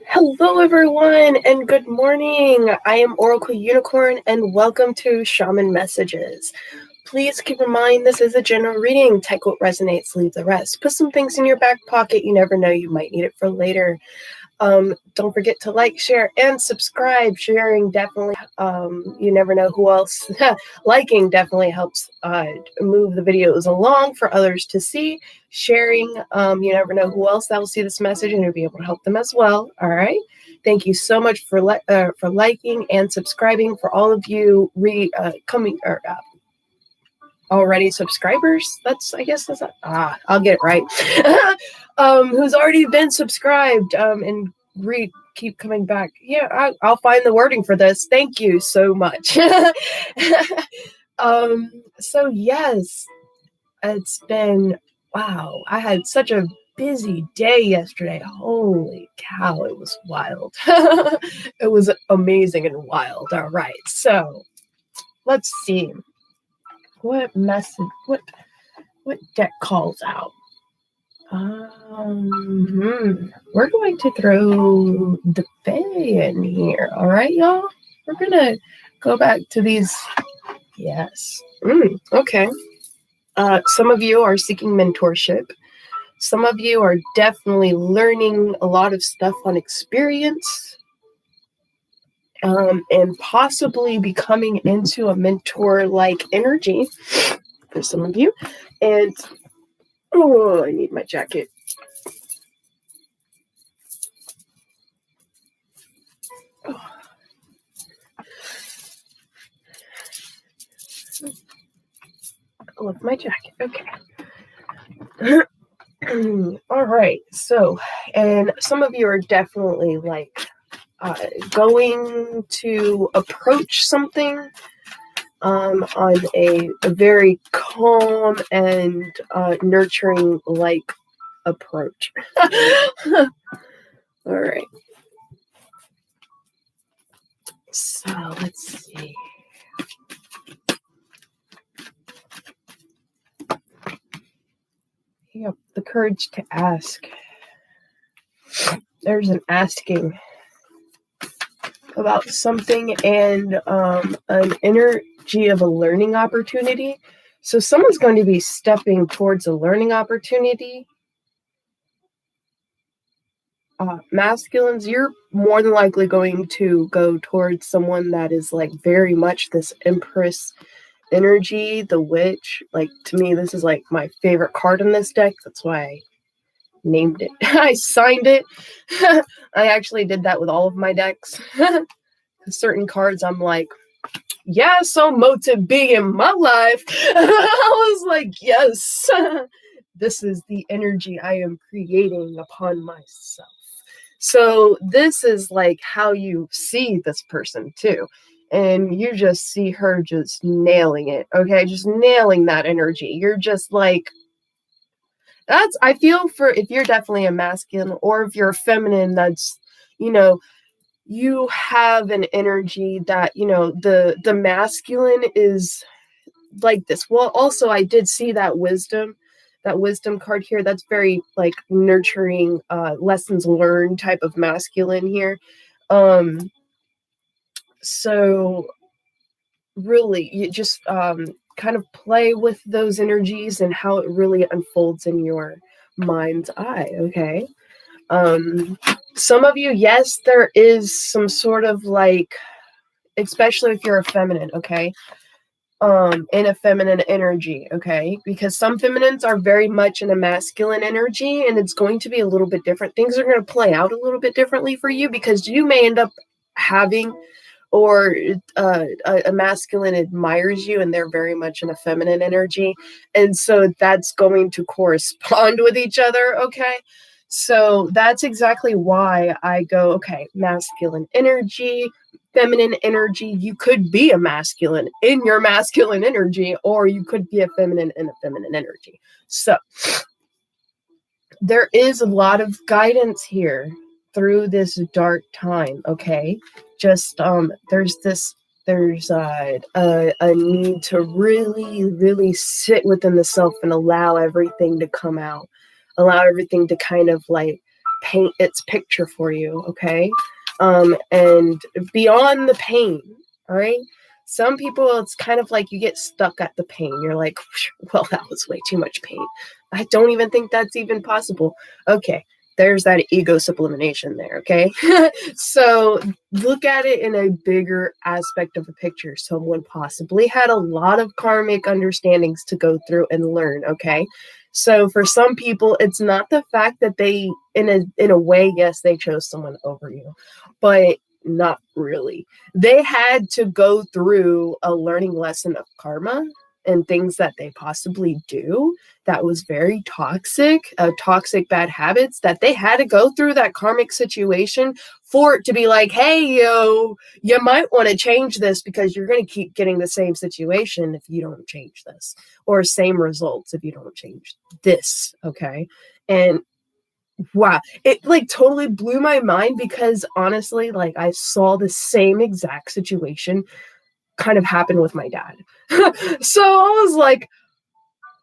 Hello, everyone, and good morning. I am Oracle Unicorn, and welcome to Shaman Messages. Please keep in mind this is a general reading. Take what resonates, leave the rest. Put some things in your back pocket. You never know, you might need it for later. Don't forget to like, share, and subscribe. Sharing definitely, you never know who else. Liking definitely helps move the videos along for others to see. Sharing, you never know who else that will see this message and you'll be able to help them as well. All right. Thank you so much for liking and subscribing. For all of you already subscribers, I'll get it right. Who's already been subscribed and keep coming back. Yeah, I'll find the wording for this. Thank you so much. So yes, it's been wow. I had such a busy day yesterday. Holy cow, it was wild. It was amazing and wild. All right, so let's see. What message? What deck calls out? We're going to throw the Fae in here. All right, y'all. We're gonna go back to these. Yes. Okay. Some of you are seeking mentorship. Some of you are definitely learning a lot of stuff on experience. And possibly becoming into a mentor-like energy for some of you. And oh, I need my jacket. With my jacket. Okay. All right. So, and some of you are definitely like going to approach something on a very calm and nurturing like approach. All right. So let's see. Yep, the courage to ask. There's an asking about something and an energy of a learning opportunity. So someone's going to be stepping towards a learning opportunity. Masculines, you're more than likely going to go towards someone that is like very much this Empress energy, the witch. Like, to me, this is like my favorite card in this deck. That's why I named it. I signed it. I actually did that with all of my decks. Certain cards I'm like, yeah, so motive be in my life. I was like, yes, this is the energy I am creating upon myself. So this is like how you see this person too. And you just see her just nailing it. Okay, just nailing that energy. You're just like, I feel for if you're definitely a masculine or if you're a feminine, that's, you have an energy that, the masculine is like this. Well, also I did see that wisdom card here. That's very like nurturing, lessons learned type of masculine here. So really you just kind of play with those energies and how it really unfolds in your mind's eye. Okay. Some of you, yes, there is some sort of like, especially if you're a feminine, okay, in a feminine energy, okay, because some feminines are very much in a masculine energy, and it's going to be a little bit different. Things are going to play out a little bit differently for you because you may end up having, or a masculine admires you and they're very much in a feminine energy, and so that's going to correspond with each other, okay. So that's exactly why I go, okay, masculine energy, feminine energy. You could be a masculine in your masculine energy, or you could be a feminine in a feminine energy. So there is a lot of guidance here through this dark time, okay? Just there's a need to really, really sit within the self and allow everything to come out. allow everything to kind of like paint its picture for you, okay? And beyond the pain, all right? Some people, it's kind of like you get stuck at the pain. You're like, well, that was way too much pain. I don't even think that's even possible. Okay, there's that ego sublimation there, okay? So look at it in a bigger aspect of a picture. Someone possibly had a lot of karmic understandings to go through and learn, okay? So for some people, it's not the fact that they, in a way, yes, they chose someone over you, but not really. They had to go through a learning lesson of karma and things that they possibly do that was very toxic, toxic bad habits, that they had to go through that karmic situation for it to be like, hey, yo, you might want to change this because you're going to keep getting the same situation if you don't change this, or same results if you don't change this, okay? And wow, it like totally blew my mind because honestly, like I saw the same exact situation kind of happen with my dad. So I was like,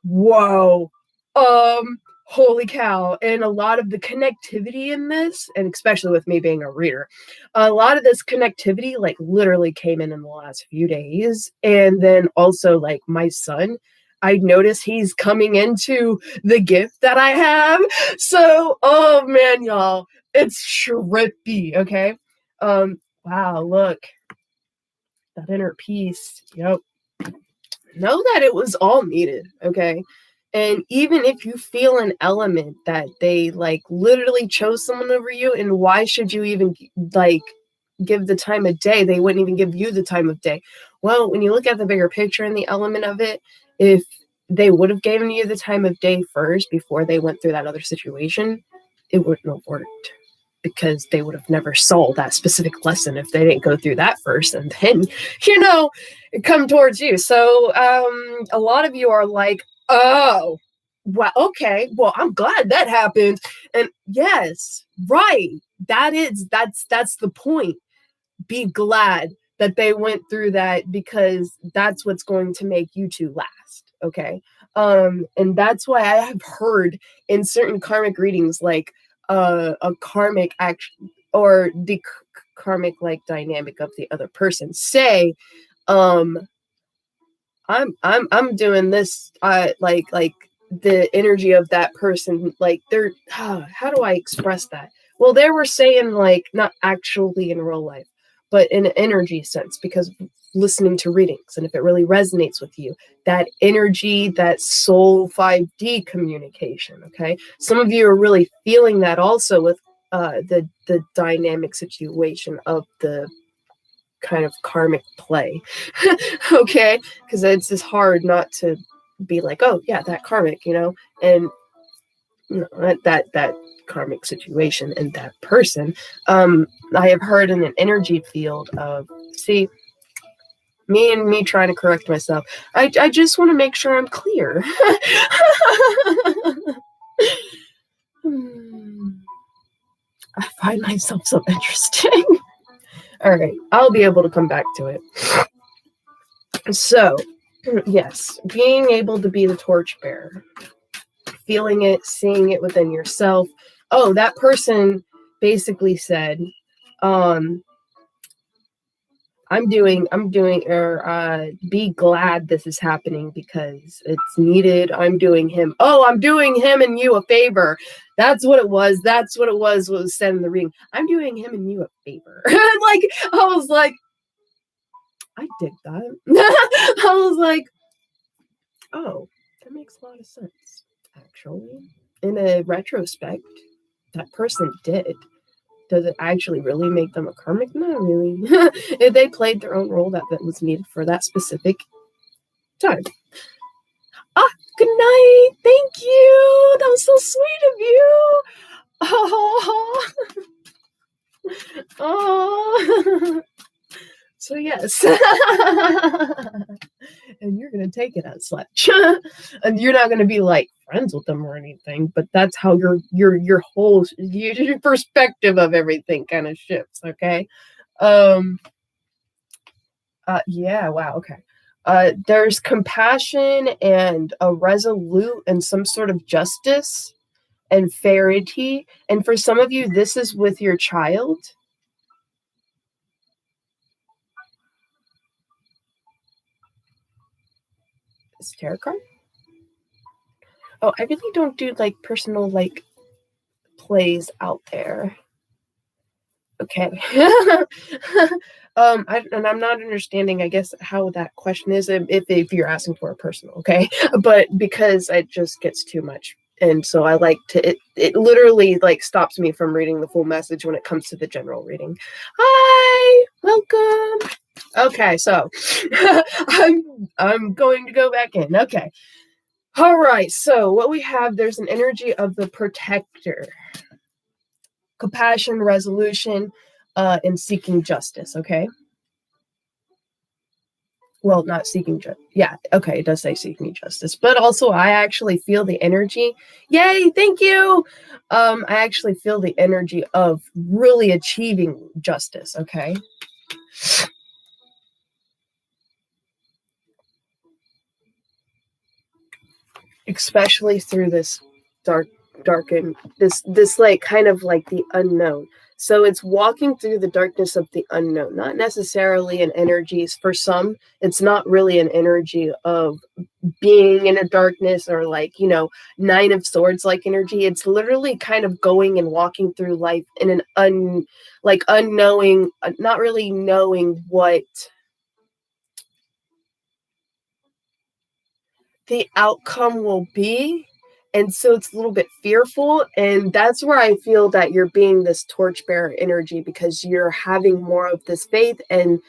whoa, holy cow. And a lot of the connectivity in this, and especially with me being a reader, a lot of this connectivity like literally came in the last few days. And then also like my son, I notice he's coming into the gift that I have. So, oh man, y'all, it's trippy, okay? Wow, look, that inner peace. Yep. Know that it was all needed, okay? And even if you feel an element that they like literally chose someone over you, and why should you even like give the time of day? They wouldn't even give you the time of day. Well, when you look at the bigger picture and the element of it, if they would have given you the time of day first before they went through that other situation, it wouldn't have worked, because they would have never sold that specific lesson if they didn't go through that first and then, come towards you. So a lot of you are like, oh, well, okay, well, I'm glad that happened. And yes, right. That's the point. Be glad that they went through that, because that's what's going to make you two last. Okay. And that's why I have heard in certain karmic readings, like a karmic action or the karmic like dynamic of the other person say, I'm doing this, like the energy of that person, like they're how do I express that? Well, they were saying like not actually in real life, but in an energy sense, because listening to readings, and if it really resonates with you, that energy, that soul 5D communication, okay? Some of you are really feeling that also with the dynamic situation of the kind of karmic play. Okay, because it's just hard not to be like, oh yeah, that karmic, and that karmic situation and that person. I have heard in an energy field of, see, me trying to correct myself, I just want to make sure I'm clear. I find myself so interesting. All right, I'll be able to come back to it. So, yes, being able to be the torchbearer, feeling it, seeing it within yourself. Oh, that person basically said, be glad this is happening because it's needed. I'm doing him and you a favor. That's what it was. What was said in the reading. I'm doing him and you a favor. Like, I was like, I dig that. I was like, oh, that makes a lot of sense, actually. In a retrospect, that person did. Does it actually really make them a karmic? Not really. If they played their own role that was needed for that specific time. Good night. Thank you. That was so sweet of you. Oh. Oh. So yes. And you're going to take it as such. And you're not going to be like friends with them or anything, but that's how your whole your perspective of everything kind of shifts, okay? Yeah, wow, okay. There's compassion and a resolute and some sort of justice and fairity. And for some of you, this is with your child. Is tarot card? Oh, I really don't do like personal like plays out there. Okay. I'm not understanding, I guess, how that question is if you're asking for a personal, okay? But because it just gets too much. And so I like to it literally like stops me from reading the full message when it comes to the general reading. Hi, welcome. Okay, so I'm going to go back in. Okay. All right. So what we have, there's an energy of the protector. Compassion, resolution, and seeking justice, okay? Well, not seeking justice. Yeah, okay, it does say seeking justice. But also, I actually feel the energy. Yay, thank you! I actually feel the energy of really achieving justice, okay? Especially through this darkened, this like kind of like the unknown. So it's walking through the darkness of the unknown, not necessarily an energy. For some, it's not really an energy of being in a darkness or like, you know, Nine of Swords like energy. It's literally kind of going and walking through life in an unknowing, not really knowing what the outcome will be. And so it's a little bit fearful. And that's where I feel that you're being this torchbearer energy, because you're having more of this faith and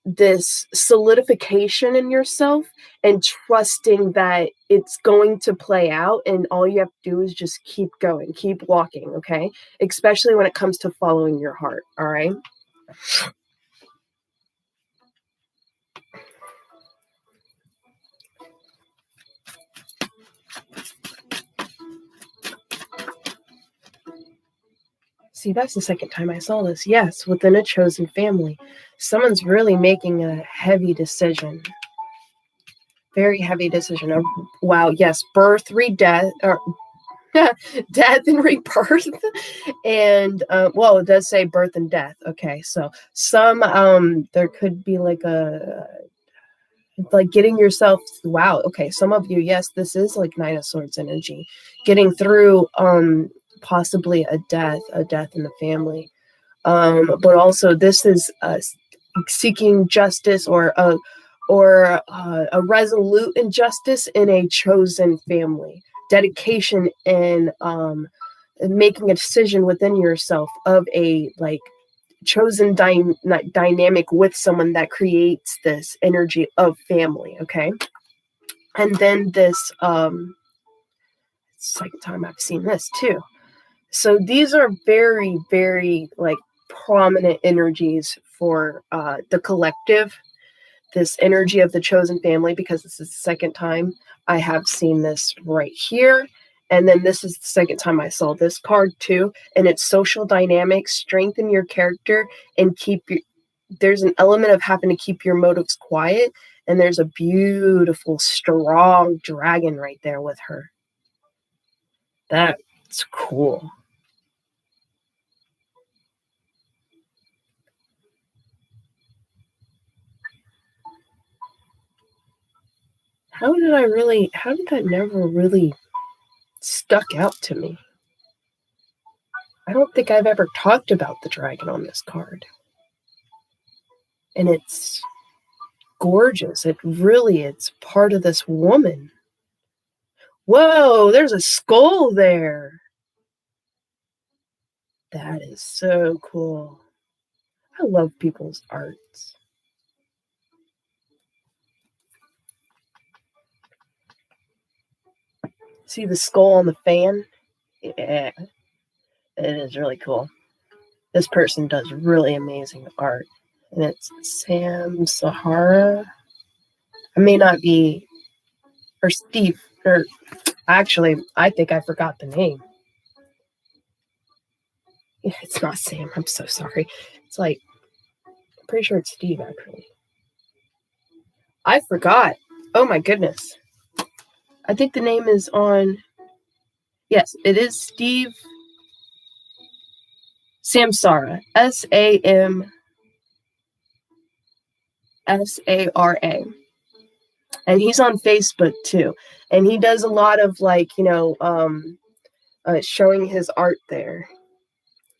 this solidification in yourself and trusting that it's going to play out. And all you have to do is just keep going, keep walking. Okay. Especially when it comes to following your heart. All right. See, that's the second time I saw this. Yes, within a chosen family. Someone's really making a heavy decision. Very heavy decision. Wow, yes, birth, death, or death and rebirth. And well, it does say birth and death. Okay, so there could be like getting yourself, wow, okay, some of you, yes, this is like Nine of Swords energy, getting through possibly a death in the family. But also this is seeking justice or a resolute injustice in a chosen family. Dedication and making a decision within yourself of a like chosen dynamic with someone that creates this energy of family. Okay, and then this second time I've seen this too. So these are very, very like prominent energies for the collective, this energy of the chosen family, because this is the second time I have seen this right here. And then this is the second time I saw this card too. And it's social dynamics, strengthen your character and there's an element of having to keep your motives quiet. And there's a beautiful, strong dragon right there with her. That's cool. How did that never really stuck out to me? I don't think I've ever talked about the dragon on this card. And it's gorgeous. It's part of this woman. Whoa, there's a skull there. That is so cool. I love people's arts. See the skull on the fan? Yeah, it is really cool. This person does really amazing art. And it's Sam Sahara. I may not be, or Steve, or actually, I think I forgot the name. Yeah, it's not Sam. I'm so sorry. It's like, I'm pretty sure it's Steve, actually. I forgot. Oh my goodness. I think the name is on. Yes, it is Steve Samsara. Samsara. And he's on Facebook too. And he does a lot of showing his art there.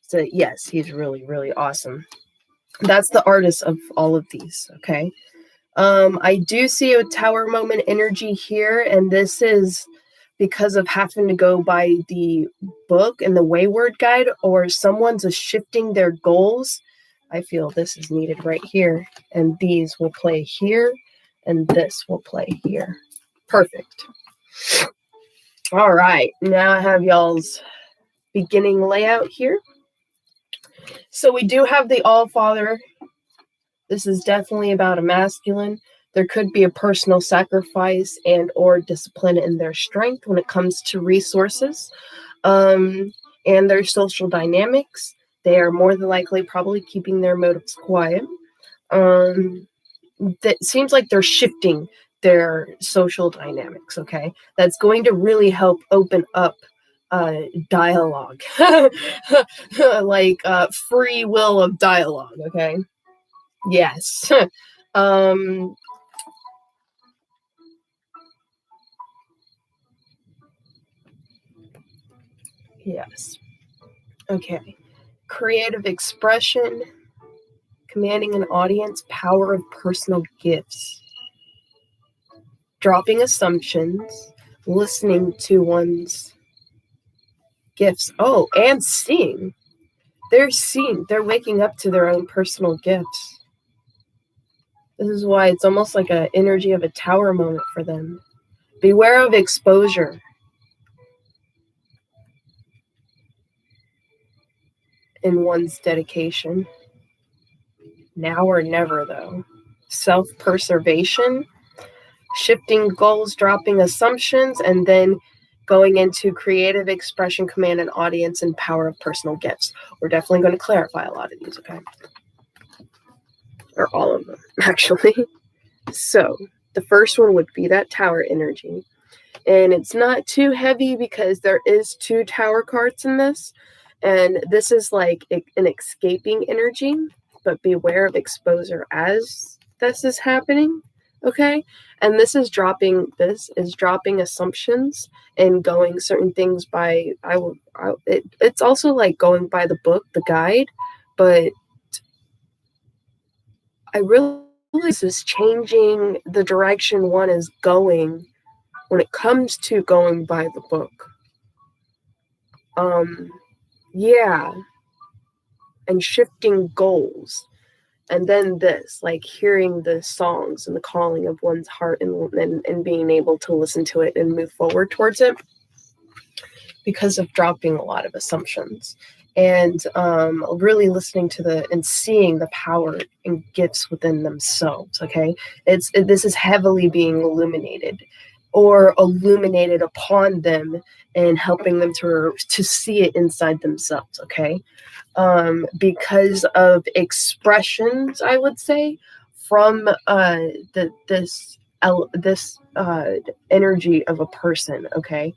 So yes, he's really, really awesome. That's the artist of all of these, okay? I do see a tower moment energy here, and this is because of having to go by the book and the Wayward Guide, or someone's shifting their goals. I feel this is needed right here, and these will play here, and this will play here. Perfect. All right, now I have y'all's beginning layout here. So we do have the All-Father. This is definitely about a masculine. There could be a personal sacrifice and or discipline in their strength when it comes to resources and their social dynamics. They are more than likely probably keeping their motives quiet. That seems like they're shifting their social dynamics, okay? That's going to really help open up dialogue, like free will of dialogue, okay? Yes. Yes. Okay. Creative expression, commanding an audience, power of personal gifts, dropping assumptions, listening to one's gifts. Oh, and seeing. They're seeing. They're waking up to their own personal gifts. This is why it's almost like an energy of a tower moment for them. Beware of exposure. In one's dedication. Now or never, though. Self-preservation, shifting goals, dropping assumptions, and then going into creative expression, command an audience, and power of personal gifts. We're definitely going to clarify a lot of these, okay? Or all of them, actually. So the first one would be that tower energy. And it's not too heavy because there is 2 tower cards in this. And this is like an escaping energy, but beware of exposure as this is happening, okay? And this is dropping assumptions and going certain things by, it's also like going by the book, the guide, but I really, this is changing the direction one is going when it comes to going by the book. Yeah. And shifting goals. And then this, like hearing the songs and the calling of one's heart and being able to listen to it and move forward towards it because of dropping a lot of assumptions and really listening to and seeing the power and gifts within themselves, okay? This is heavily being illuminated upon them and helping them to see it inside themselves, okay? Because of expressions, I would say, from this energy of a person, okay?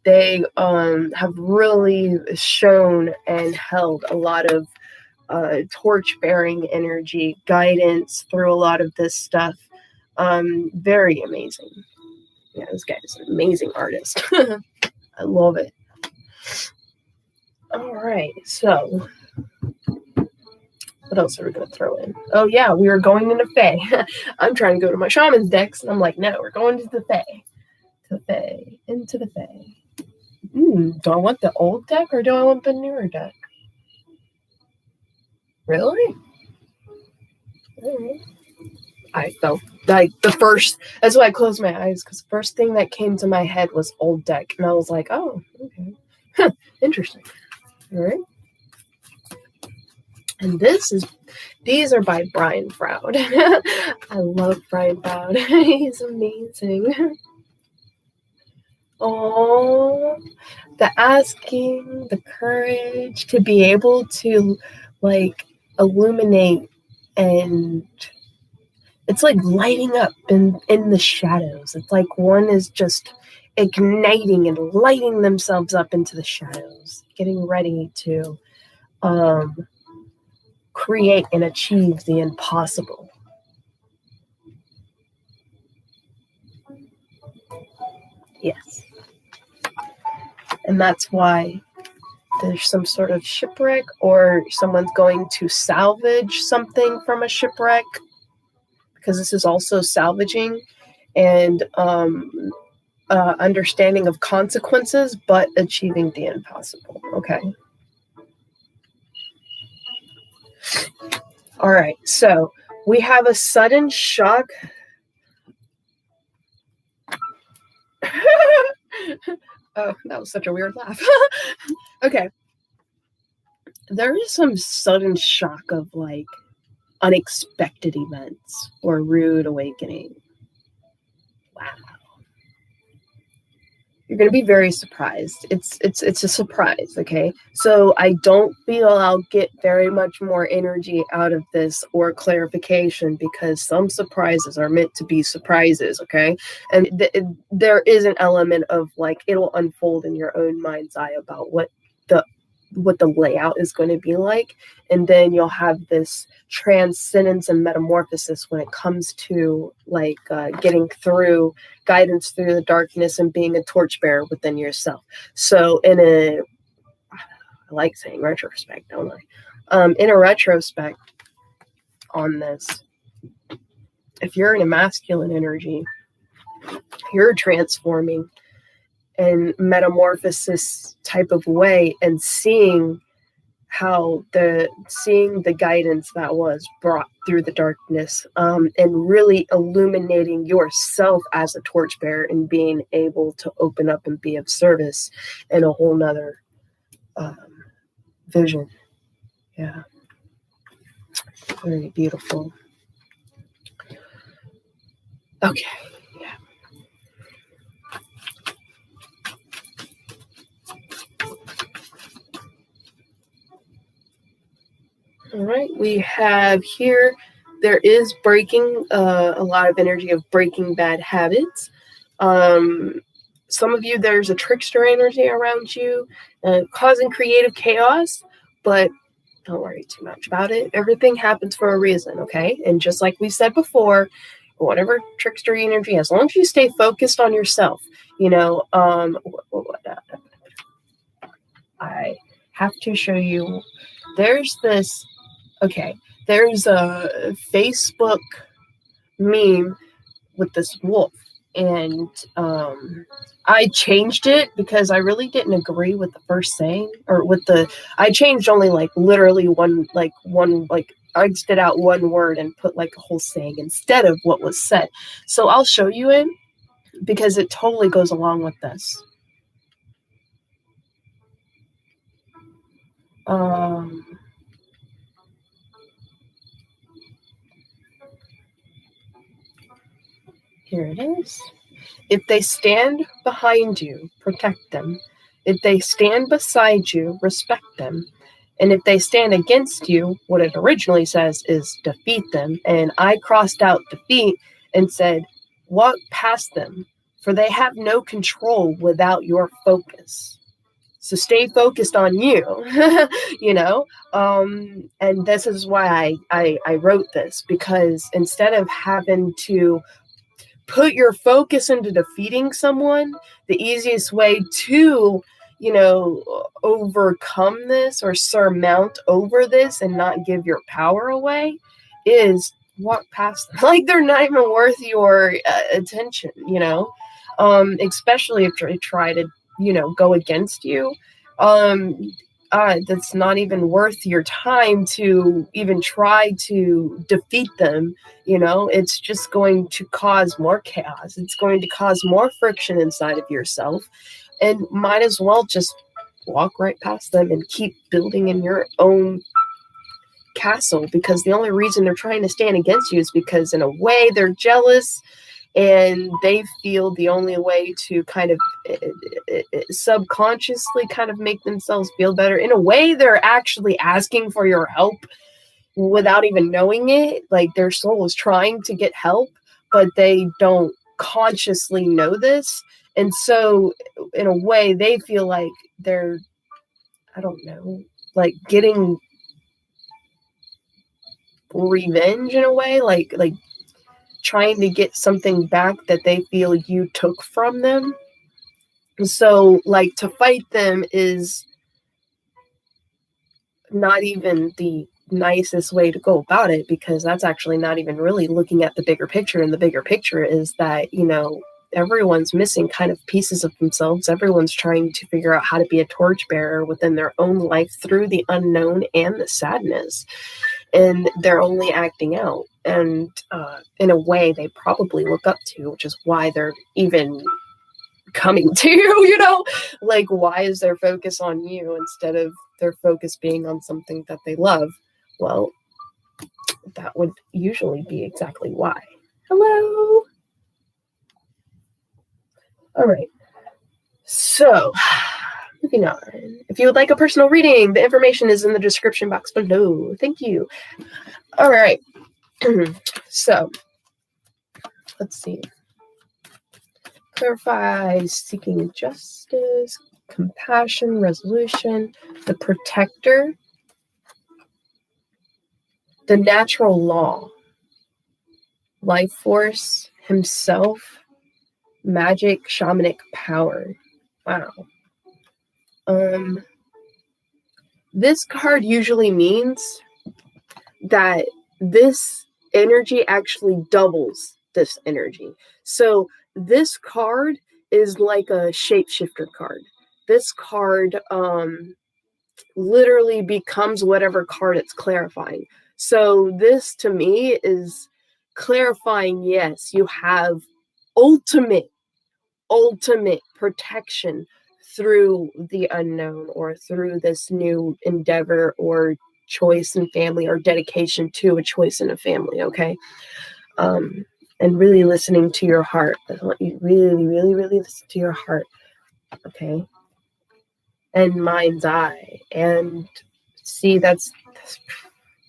They have really shown and held a lot of torch-bearing energy, guidance through a lot of this stuff. Very amazing. Yeah, this guy is an amazing artist. I love it. All right, so what else are we going to throw in? Oh, yeah, we are going into Fae. I'm trying to go to my Shaman's decks, and I'm like, no, we're going to the Fae. To the Fae. Into the Fae. Do I want the old deck, or do I want the newer deck? Really? I felt like that's why I closed my eyes, because the first thing that came to my head was old deck, and I was like, oh, okay. Huh, interesting. All right. And these are by Brian Froud. I love Brian Froud. He's amazing. Oh, the asking, the courage to be able to like illuminate, and it's like lighting up in the shadows. It's like one is just igniting and lighting themselves up into the shadows, getting ready to create and achieve the impossible. Yes. And that's why there's some sort of shipwreck, or someone's going to salvage something from a shipwreck, because this is also salvaging and understanding of consequences, but achieving the impossible. Okay. All right. So we have a sudden shock. Oh, that was such a weird laugh. Okay. There is some sudden shock of like unexpected events or rude awakening. Wow. You're going to be very surprised. It's a surprise, okay? So I don't feel I'll get very much more energy out of this or clarification, because some surprises are meant to be surprises, okay? And there is an element of like it'll unfold in your own mind's eye about what the layout is going to be like, and then you'll have this transcendence and metamorphosis when it comes to like getting through guidance through the darkness and being a torchbearer within yourself. So I like saying retrospect, don't I? In a retrospect on this, if you're in a masculine energy, you're transforming in metamorphosis type of way and seeing the guidance that was brought through the darkness, and really illuminating yourself as a torchbearer and being able to open up and be of service in a whole nother vision. Yeah. Very beautiful. Okay. Yeah. All right, we have here, there is breaking, a lot of energy of breaking bad habits. Some of you, there's a trickster energy around you, causing creative chaos, but don't worry too much about it. Everything happens for a reason, okay? And just like we said before, whatever trickster energy, as long as you stay focused on yourself, I have to show you, there's this. Okay, there's a Facebook meme with this wolf, and I changed it because I really didn't agree with the first saying, or I changed only like literally one, I did out one word and put like a whole saying instead of what was said. So I'll show you it because it totally goes along with this. Here it is. If they stand behind you, protect them. If they stand beside you, respect them. And if they stand against you, what it originally says is defeat them. And I crossed out defeat and said, walk past them, for they have no control without your focus. So stay focused on you, and this is why I wrote this, because instead of having to put your focus into defeating someone, the easiest way to, overcome this or surmount over this and not give your power away is walk past them. Like they're not even worth your attention, especially if they try to, go against you. That's not even worth your time to even try to defeat them. It's just going to cause more chaos. It's going to cause more friction inside of yourself, and might as well just walk right past them and keep building in your own castle, because the only reason they're trying to stand against you is because in a way they're jealous, and they feel the only way to kind of subconsciously kind of make themselves feel better. In a way, they're actually asking for your help without even knowing it. Like their soul is trying to get help, but they don't consciously know this. And so in a way they feel like they're, I don't know, like getting revenge in a way, like trying to get something back that they feel you took from them. So like to fight them is not even the nicest way to go about it, because that's actually not even really looking at the bigger picture. And the bigger picture is that, you know, everyone's missing kind of pieces of themselves. Everyone's trying to figure out how to be a torchbearer within their own life through the unknown and the sadness. And they're only acting out. And in a way they probably look up to, which is why they're even coming to you, you know? Like, why is their focus on you instead of their focus being on something that they love? Well, that would usually be exactly why. Hello. All right. So, moving on. If you would like a personal reading, the information is in the description box below. Thank you. All right. So, let's see. Clarify, seeking justice, compassion, resolution, the protector, the natural law, life force, himself, magic, shamanic power. Wow. This card usually means that this energy actually doubles this energy. So this card is like a shapeshifter card. This card literally becomes whatever card it's clarifying. So this to me is clarifying, yes, you have ultimate protection through the unknown, or through this new endeavor or choice in family, or dedication to a choice in a family, okay? And really listening to your heart. I want you really, really, really listen to your heart, okay? And mind's eye. And see, that's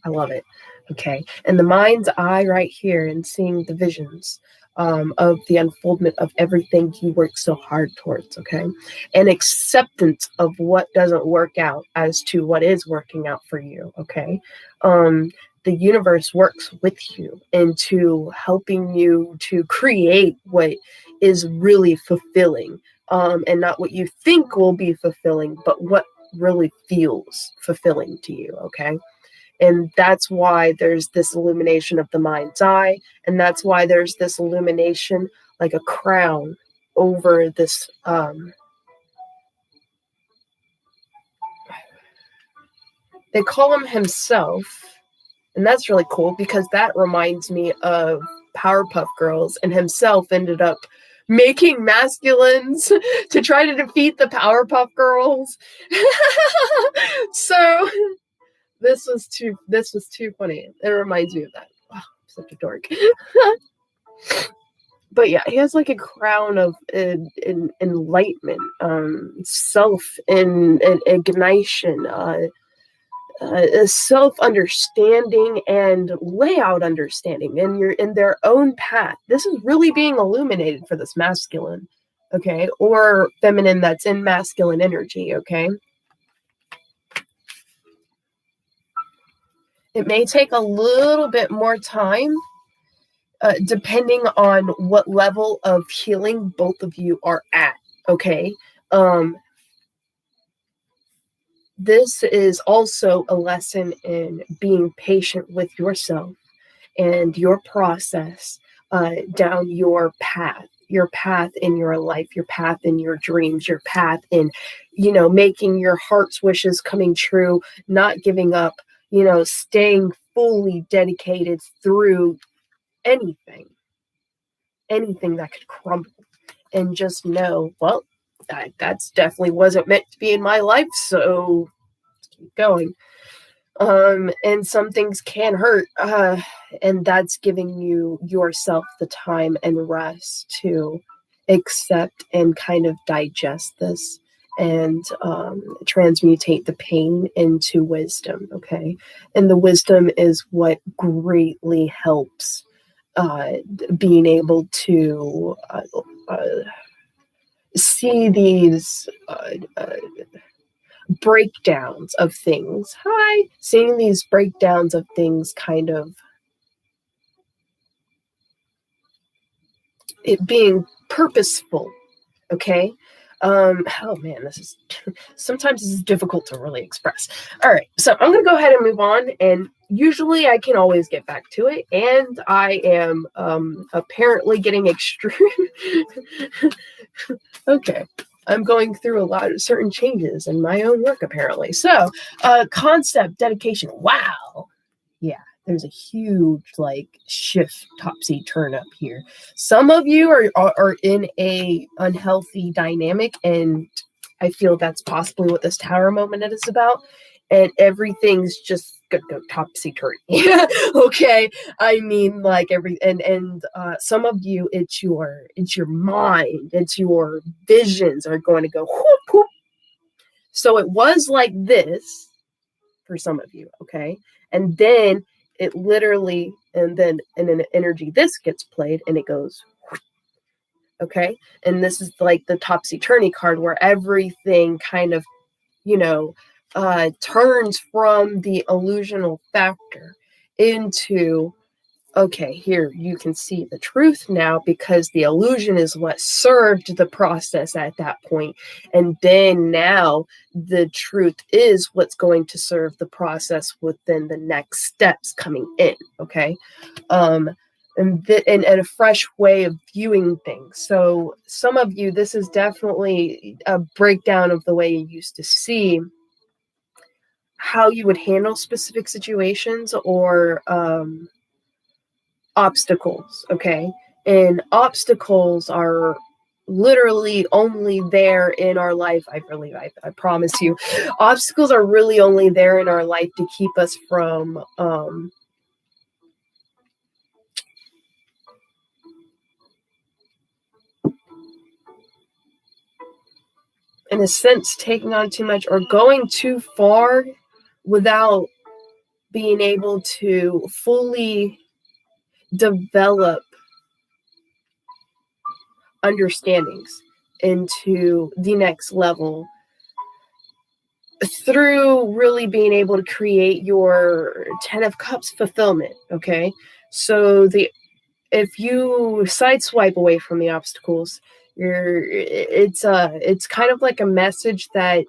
I love it, okay? And the mind's eye right here, and seeing the visions of the unfoldment of everything you work so hard towards, okay? And acceptance of what doesn't work out as to what is working out for you, okay? The universe works with you into helping you to create what is really fulfilling, and not what you think will be fulfilling, but what really feels fulfilling to you, okay? And that's why there's this illumination of the mind's eye. And that's why there's this illumination like a crown over this. They call him himself. And that's really cool, because that reminds me of Powerpuff Girls, and himself ended up making masculines to try to defeat the Powerpuff Girls. So this was too funny. It reminds me of that. Wow, I'm such a dork. But yeah, he has like a crown of enlightenment, self and ignition, self-understanding and layout understanding, and you're in their own path. This is really being illuminated for this masculine, okay, or feminine that's in masculine energy, okay? It may take a little bit more time, depending on what level of healing both of you are at, okay? This is also a lesson in being patient with yourself and your process down your path in your life, your path in your dreams, your path in, you know, making your heart's wishes coming true, not giving up, you know, staying fully dedicated through anything that could crumble. And just know, well, that's definitely wasn't meant to be in my life, so let's keep going. And some things can hurt, and that's giving you yourself the time and rest to accept and kind of digest this, and transmutate the pain into wisdom, okay? And the wisdom is what greatly helps being able to see these breakdowns of things. Seeing these breakdowns of things kind of it being purposeful, okay? Oh man, this is sometimes this is difficult to really express. All right, so I'm gonna go ahead and move on, and usually I can always get back to it, and I am apparently getting extreme. Okay, I'm going through a lot of certain changes in my own work apparently. So, concept dedication. Wow, yeah, there's a huge like shift, topsy turn up here. Some of you are in a unhealthy dynamic, and I feel that's possibly what this tower moment is about. And everything's just gonna go topsy turvy. Okay, I mean, like some of you, it's your mind, it's your visions are going to go whoop whoop. So it was like this for some of you, okay, and then it literally, and then an energy this gets played and it goes whoop, okay, and this is like the topsy turvy card where everything kind of, turns from the illusional factor into, okay, here you can see the truth now, because the illusion is what served the process at that point. And then now the truth is what's going to serve the process within the next steps coming in. Okay. And a fresh way of viewing things. So some of you, this is definitely a breakdown of the way you used to see how you would handle specific situations or obstacles, okay? And obstacles are literally only there in our life. I promise you, obstacles are really only there in our life to keep us from in a sense, taking on too much or going too far without being able to fully develop understandings into the next level through really being able to create your 10 of Cups fulfillment, okay? So if you sideswipe away from the obstacles, it's kind of like a message that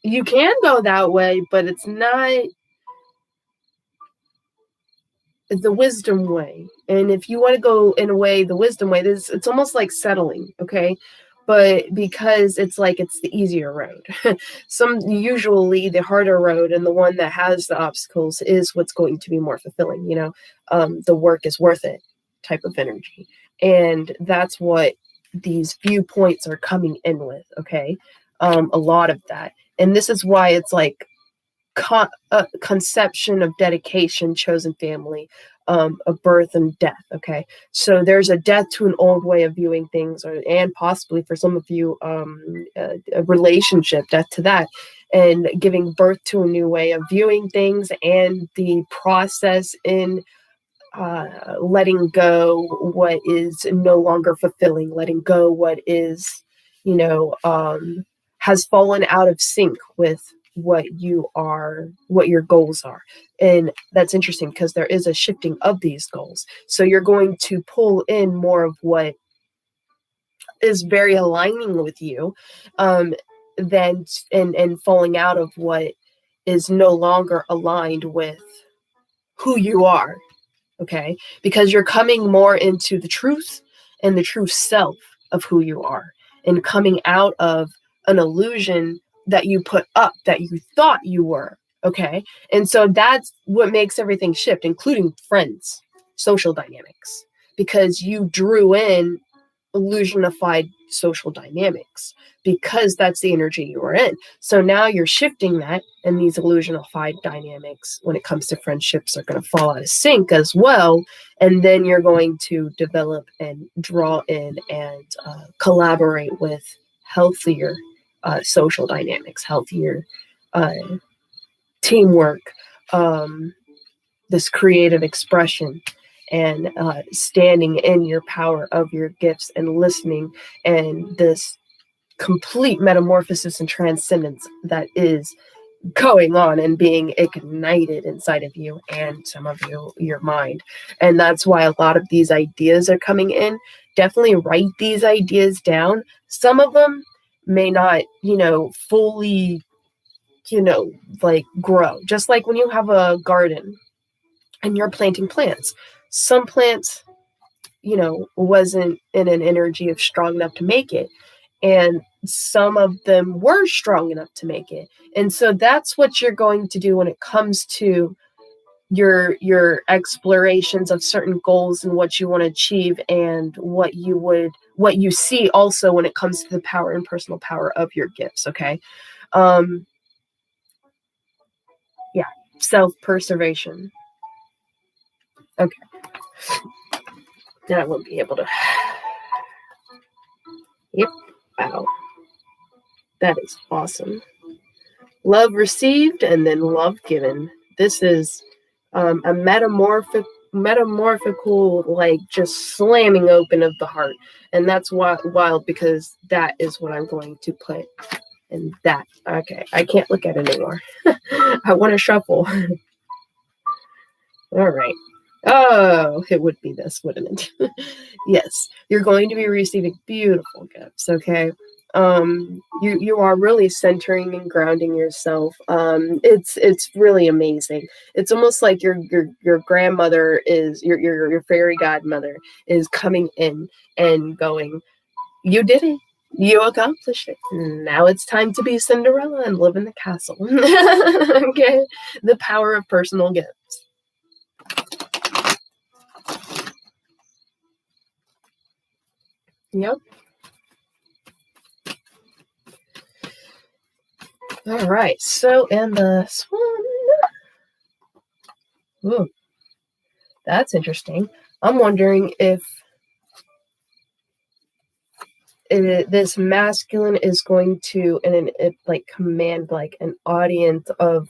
you can go that way, but it's not the wisdom way. And if you want to go in a way, the wisdom way, it's almost like settling, okay? But because it's like it's the easier road. Usually the harder road and the one that has the obstacles is what's going to be more fulfilling, the work is worth it type of energy. And that's what these viewpoints are coming in with, okay? A lot of that. And this is why it's like conception of dedication, chosen family, of birth and death. Okay, so there's a death to an old way of viewing things, and possibly for some of you, a relationship death to that, and giving birth to a new way of viewing things, and the process in letting go what is no longer fulfilling, letting go what is, has fallen out of sync with what your goals are. And that's interesting because there is a shifting of these goals. So you're going to pull in more of what is very aligning with you, than and falling out of what is no longer aligned with who you are. Okay, because you're coming more into the truth and the true self of who you are, and coming out of an illusion that you put up that you thought you were. Okay, and so that's what makes everything shift, including friends, social dynamics, because you drew in illusionified social dynamics because that's the energy you were in. So now you're shifting that, and these illusionified dynamics when it comes to friendships are going to fall out of sync as well. And then you're going to develop and draw in and collaborate with healthier social dynamics, healthier teamwork, this creative expression. and standing in your power of your gifts and listening, and this complete metamorphosis and transcendence that is going on and being ignited inside of you and some of your mind. And that's why a lot of these ideas are coming in. Definitely write these ideas down. Some of them may not, fully, like grow. Just like when you have a garden and you're planting plants. Some plants, wasn't in an energy of strong enough to make it. And some of them were strong enough to make it. And so that's what you're going to do when it comes to your explorations of certain goals and what you want to achieve, and what you see also when it comes to the power and personal power of your gifts. Okay. Yeah. Self-preservation. Okay. Then I won't be able to. Yep. Wow. That is awesome. Love received and then love given. This is a metamorphical, like just slamming open of the heart. And that's wild, because that is what I'm going to put in that. Okay, I can't look at it anymore. I want to shuffle. All right. Oh, it would be this, wouldn't it? Yes, you're going to be receiving beautiful gifts. Okay. You are really centering and grounding yourself. It's really amazing. It's almost like your grandmother is your fairy godmother is coming in and going, you did it. You accomplished it. Now it's time to be Cinderella and live in the castle. Okay. The power of personal gifts. Yep. All right. So, and this one. Ooh, that's interesting. I'm wondering if this masculine is going to, like command like an audience of,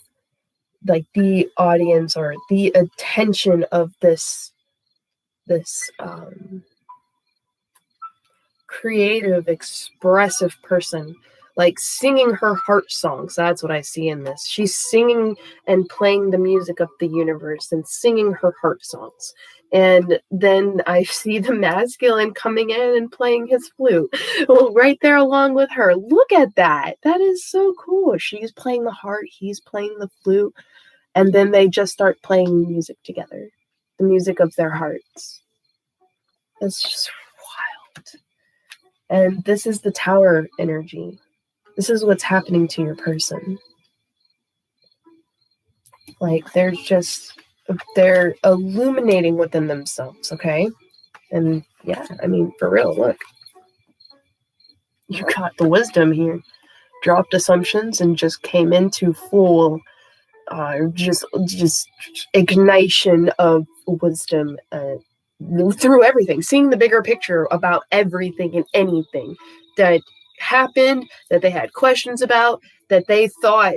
like the audience or the attention of this creative, expressive person, like singing her heart songs. That's what I see in this. She's singing and playing the music of the universe and singing her heart songs. And then I see the masculine coming in and playing his flute, well, right there along with her. Look at that. That is so cool. She's playing the heart, he's playing the flute, and then they just start playing music together, the music of their hearts. It's just wild. And this is the tower energy. This is what's happening to your person. Like they're illuminating within themselves, okay? And yeah, I mean, for real, look. You got the wisdom here. Dropped assumptions and just came into full just ignition of wisdom through everything, seeing the bigger picture about everything and anything that happened, that they had questions about, that they thought,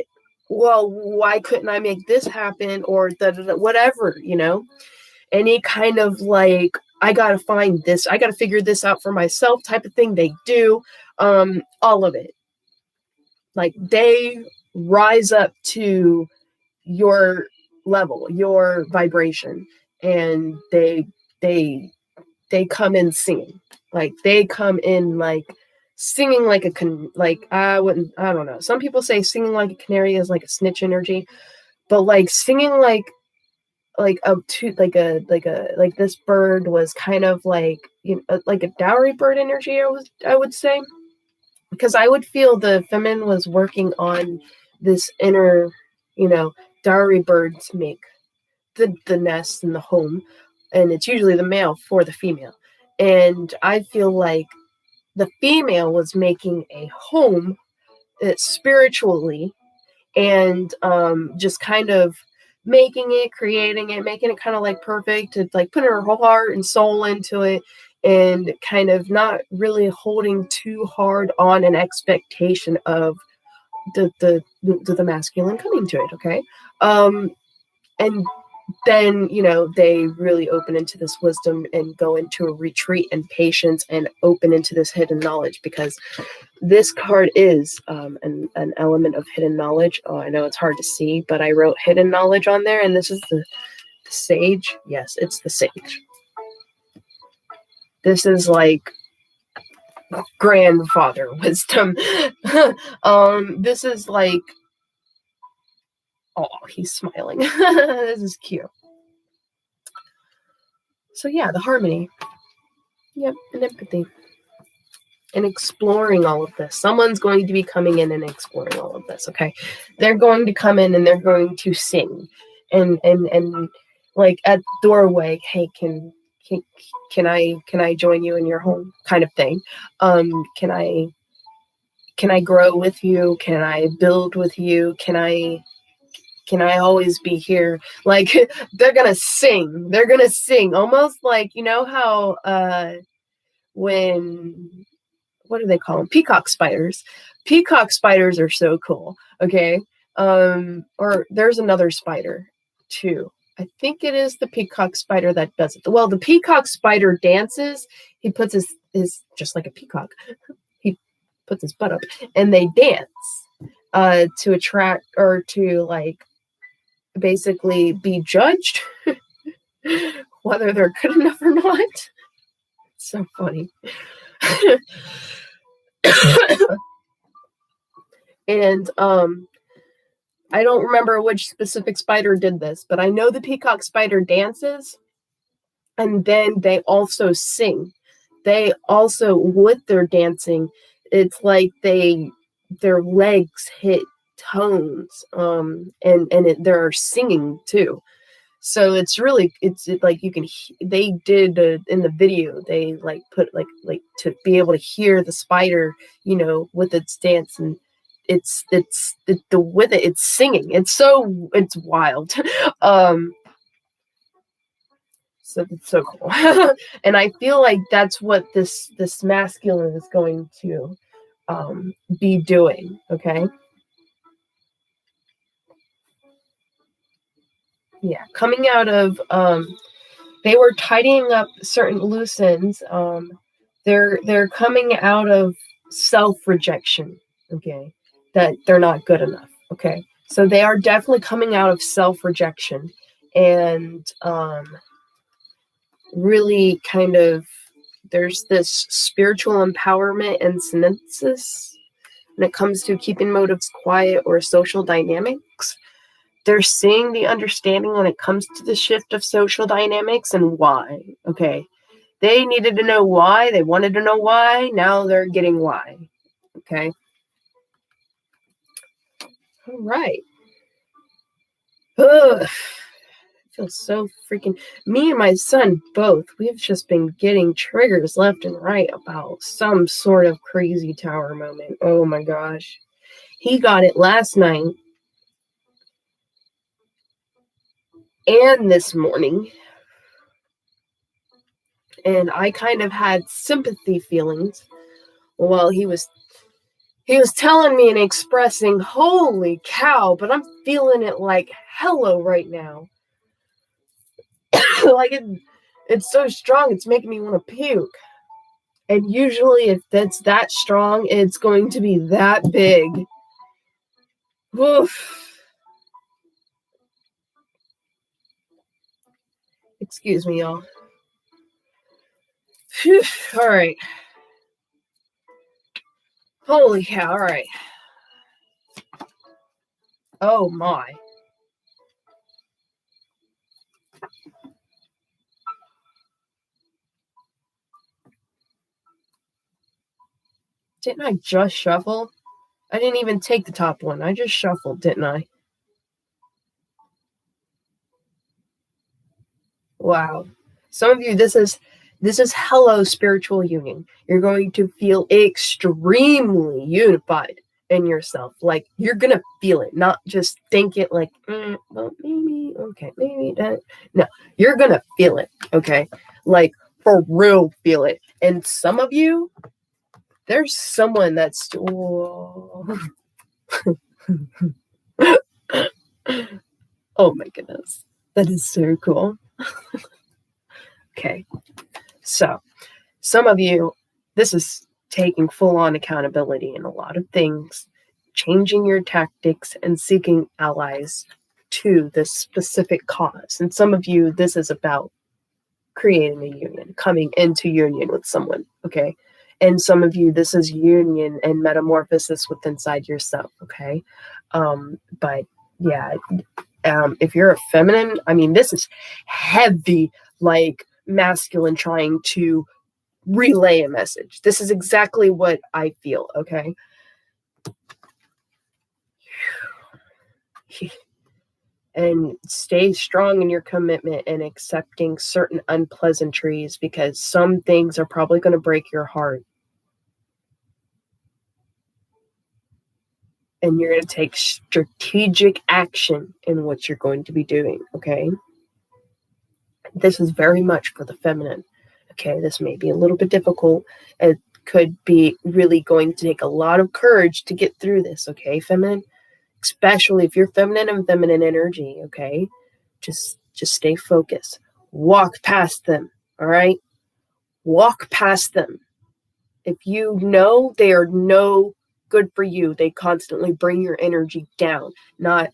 well, why couldn't I make this happen, or whatever, any kind of like, I gotta find this, I gotta figure this out for myself type of thing. They do all of it. Like they rise up to your level, your vibration, and they come in singing. Like they come in like singing like I don't know. Some people say singing like a canary is like a snitch energy, but like singing like this bird was kind of like, like a dowry bird energy, I would say, because I would feel the feminine was working on this inner, dowry birds make the nest and the home, and it's usually the male for the female. And I feel like the female was making a home spiritually, and just kind of making it, creating it, making it kind of like perfect, to like put her whole heart and soul into it, and kind of not really holding too hard on an expectation of the masculine coming to it. Okay. And then, you know, they really open into this wisdom and go into a retreat and patience and open into this hidden knowledge, because this card is an element of hidden knowledge. Oh, I know it's hard to see, but I wrote hidden knowledge on there, and this is the sage. Yes, it's the sage. This is like grandfather wisdom. This is like, oh, he's smiling. This is cute. So yeah, the harmony. Yep, and empathy. And exploring all of this. Someone's going to be coming in and exploring all of this, okay? They're going to come in and they're going to sing. And like at the doorway, hey, can I join you in your home, kind of thing. Can I grow with you? Can I build with you? Can I always be here? Like, they're gonna sing. They're gonna sing. Almost like, you know how when, what do they call them? Peacock spiders. Peacock spiders are so cool. Okay. Or there's another spider too. I think it is the peacock spider that does it. Well, the peacock spider dances. He puts his just like a peacock. He puts his butt up and they dance to attract, or to like basically be judged whether they're good enough or not. It's so funny. And I don't remember which specific spider did this, but I know the peacock spider dances, and then they also sing. They also, with their dancing, it's like their legs hit tones, and they're singing too. So it's really, it's like you can, they did in the video, they like put like to be able to hear the spider, you know, with its dance, and it's the with it, it's singing. It's wild. So it's so cool. And I feel like that's what this masculine is going to be doing. Okay. Yeah, coming out of they were tidying up certain loose ends. They're coming out of self-rejection, okay, that they're not good enough, okay? So they are definitely coming out of self-rejection, and really kind of, there's this spiritual empowerment and synthesis when it comes to keeping motives quiet or social dynamics. They're seeing the understanding when it comes to the shift of social dynamics and why, okay? They needed to know why. They wanted to know why. Now they're getting why. Okay. All right. Ugh. I feel so freaking. Me and my son both. We've just been getting triggers left and right about some sort of crazy tower moment. Oh my gosh. He got it last night and this morning. And I kind of had sympathy feelings while he was telling me and expressing, holy cow, but I'm feeling it like hello right now. Like it's so strong, it's making me want to puke. And usually if that's that strong, it's going to be that big. Oof. Excuse me, y'all. Whew. All right. Holy cow, all right. Oh my. Didn't I just shuffle? I didn't even take the top one. I just shuffled, didn't I? Wow. Some of you, this is hello spiritual union. You're going to feel extremely unified in yourself. Like, you're gonna feel it, not just think it like, well, maybe, okay, maybe that. No, you're gonna feel it, okay? Like, for real, feel it. And some of you, there's someone that's oh my goodness. That is so cool. Okay. So, some of you, this is taking full on accountability in a lot of things, changing your tactics and seeking allies to this specific cause. And some of you, this is about creating a union, coming into union with someone, okay? And some of you, this is union and metamorphosis with inside yourself, okay? But yeah, if you're a feminine, I mean, this is heavy, like masculine trying to relay a message. This is exactly what I feel, okay? And stay strong in your commitment and accepting certain unpleasantries, because some things are probably going to break your heart. And you're going to take strategic action in what you're going to be doing, okay? This is very much for the feminine, okay? This may be a little bit difficult. It could be really going to take a lot of courage to get through this, okay, feminine? Especially if you're feminine and feminine energy, okay? Just stay focused. Walk past them, all right? Walk past them. If you know they are no good for you, they constantly bring your energy down. Not,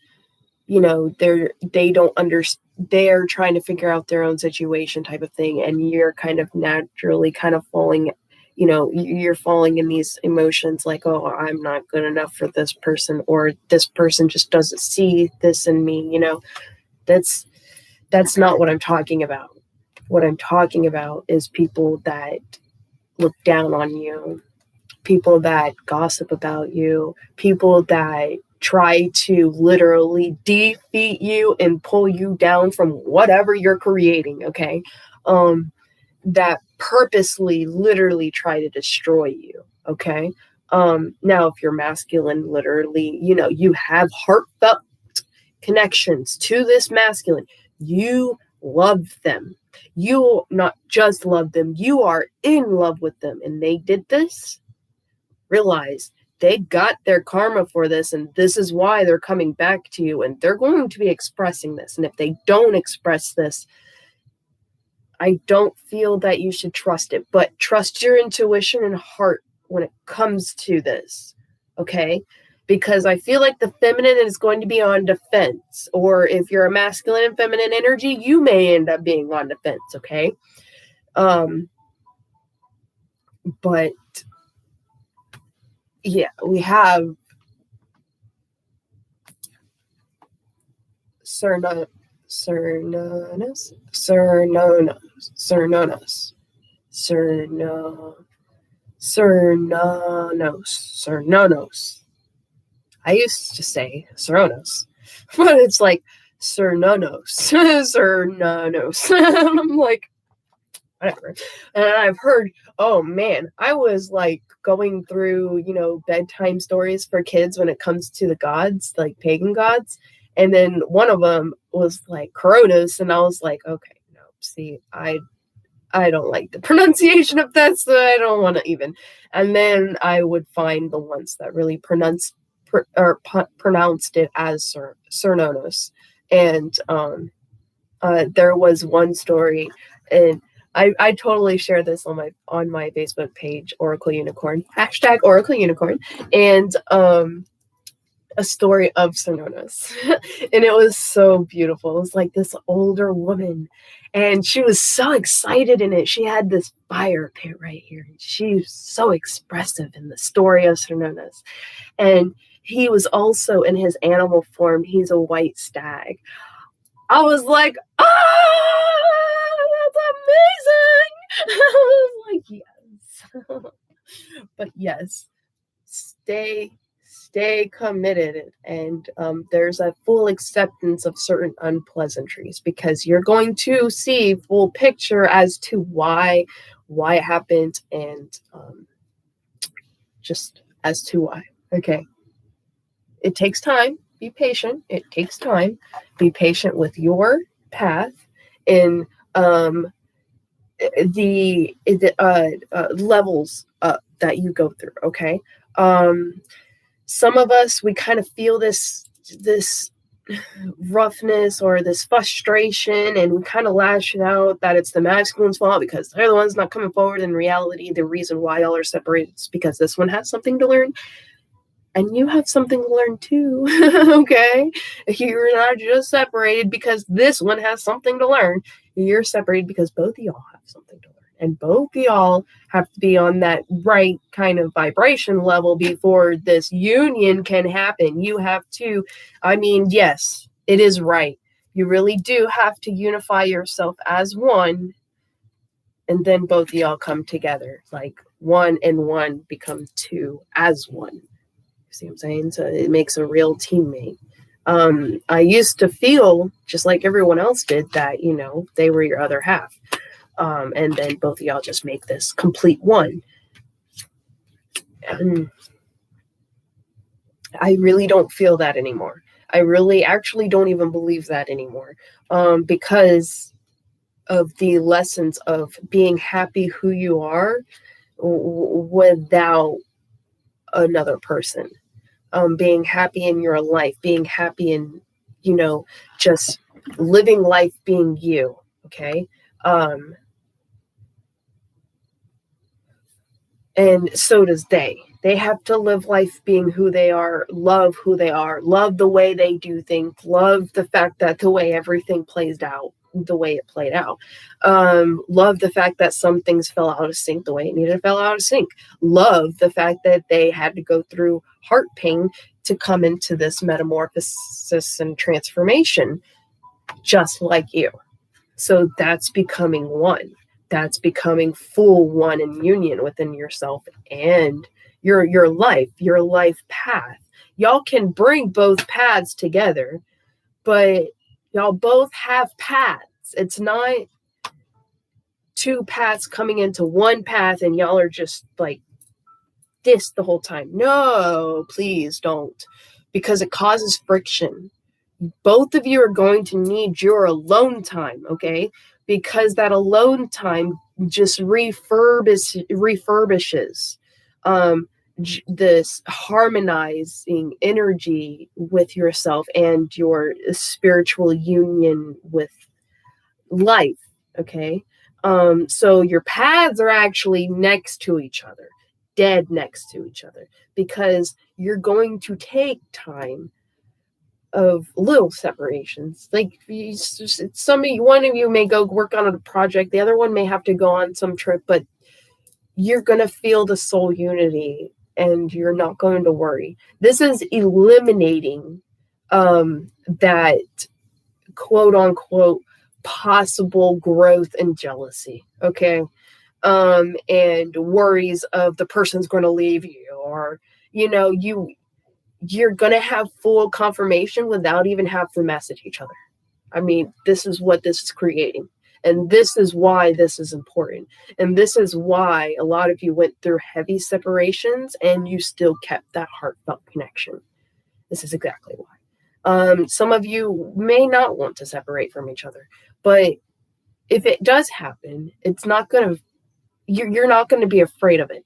they don't understand. They're trying to figure out their own situation type of thing, and you're kind of naturally kind of falling, you're falling in these emotions like, oh, I'm not good enough for this person, or this person just doesn't see this in me. That's not what I'm talking about. What I'm talking about is people that look down on you, people that gossip about you, people that try to literally defeat you and pull you down from whatever you're creating, okay? That purposely literally try to destroy you, okay? Now, if you're masculine, literally, you have heartfelt connections to this masculine. You love them. You not just love them, you are in love with them. And they did this, realize they got their karma for this, and this is why they're coming back to you, and they're going to be expressing this. And if they don't express this, I don't feel that you should trust it, but trust your intuition and heart when it comes to this, okay? Because I feel like the feminine is going to be on defense, or if you're a masculine and feminine energy, you may end up being on defense, okay? But yeah, we have Cernonos, I used to say Cernonos, but it's like Cernonos, Cernonos. I'm like, whatever. And I've heard, oh man, I was like going through, bedtime stories for kids when it comes to the gods, like pagan gods. And then one of them was like Coronis, and I was like, okay, no, see, I don't like the pronunciation of that, so I don't want to even. And then I would find the ones that really pronounced it as Cernonos. And there was one story, and I totally share this on my Facebook page, Oracle Unicorn, hashtag Oracle Unicorn, and a story of Cernonos. And it was so beautiful. It was like this older woman, and she was so excited in it. She had this fire pit right here. She's so expressive in the story of Cernonos. And he was also in his animal form. He's a white stag. I was like, that's amazing. I was like, yes. But yes, stay committed, and there's a full acceptance of certain unpleasantries, because you're going to see full picture as to why it happened, and just as to why. Okay, it takes time. Be patient. It takes time. Be patient with your path in the levels that you go through. Okay. Some of us, we kind of feel this roughness or this frustration, and we kind of lash it out that it's the masculine's fault because they're the ones not coming forward. In reality, the reason why y'all are separated is because this one has something to learn and you have something to learn too. Okay, you're not just separated because this one has something to learn. You're separated because both of y'all have something to learn, and both of y'all have to be on that right kind of vibration level before this union can happen. You have to, I mean, yes, it is right. You really do have to unify yourself as one, and then both of y'all come together. Like one and one become two as one. See what I'm saying? So it makes a real teammate. I used to feel just like everyone else did that, they were your other half. And then both of y'all just make this complete one. And I really don't feel that anymore. I really actually don't even believe that anymore. Because of the lessons of being happy who you are without another person. Being happy in your life, being happy in, just living life being you. Okay. And so does they. They have to live life being who they are, love the way they do things, love the fact that the way everything plays out, the way it played out. Love the fact that some things fell out of sync the way it needed to fell out of sync. Love the fact that they had to go through heart pain to come into this metamorphosis and transformation, just like you. So that's becoming one. That's becoming full one in union within yourself and your life path. Y'all can bring both paths together, but y'all both have paths. It's not two paths coming into one path and y'all are just like this the whole time. No, please don't, because it causes friction. Both of you are going to need your alone time, okay? Because that alone time just refurbishes this harmonizing energy with yourself and your spiritual union with life, okay? So your paths are actually next to each other, dead next to each other, because you're going to take time of little separations. Like one of you may go work on a project, the other one may have to go on some trip, but you're going to feel the soul unity and you're not going to worry. This is eliminating that quote unquote possible growth and jealousy, okay? And worries of the person's going to leave you, or you're going to have full confirmation without even have to message each other. I mean, this is what this is creating. And this is why this is important. And this is why a lot of you went through heavy separations and you still kept that heartfelt connection. This is exactly why. Some of you may not want to separate from each other, but if it does happen, it's not going to, you're not going to be afraid of it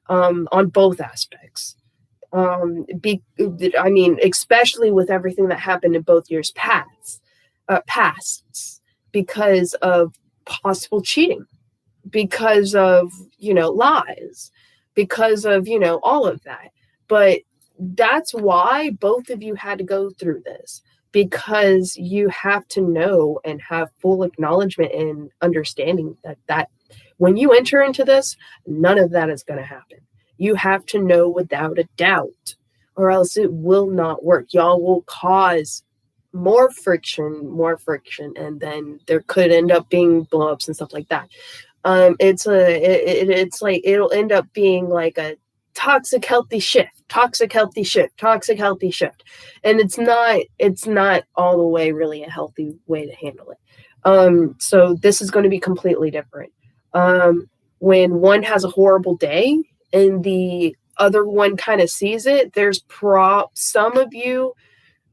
on both aspects. Especially with everything that happened in both years pasts, because of possible cheating, because of, lies, because of, all of that. But that's why both of you had to go through this, because you have to know and have full acknowledgement and understanding that when you enter into this, none of that is going to happen. You have to know without a doubt, or else it will not work. Y'all will cause more friction, and then there could end up being blow-ups and stuff like that. It's like it'll end up being like a toxic healthy shift, and it's not all the way really a healthy way to handle it. So this is going to be completely different. When one has a horrible day and the other one kind of sees it, some of you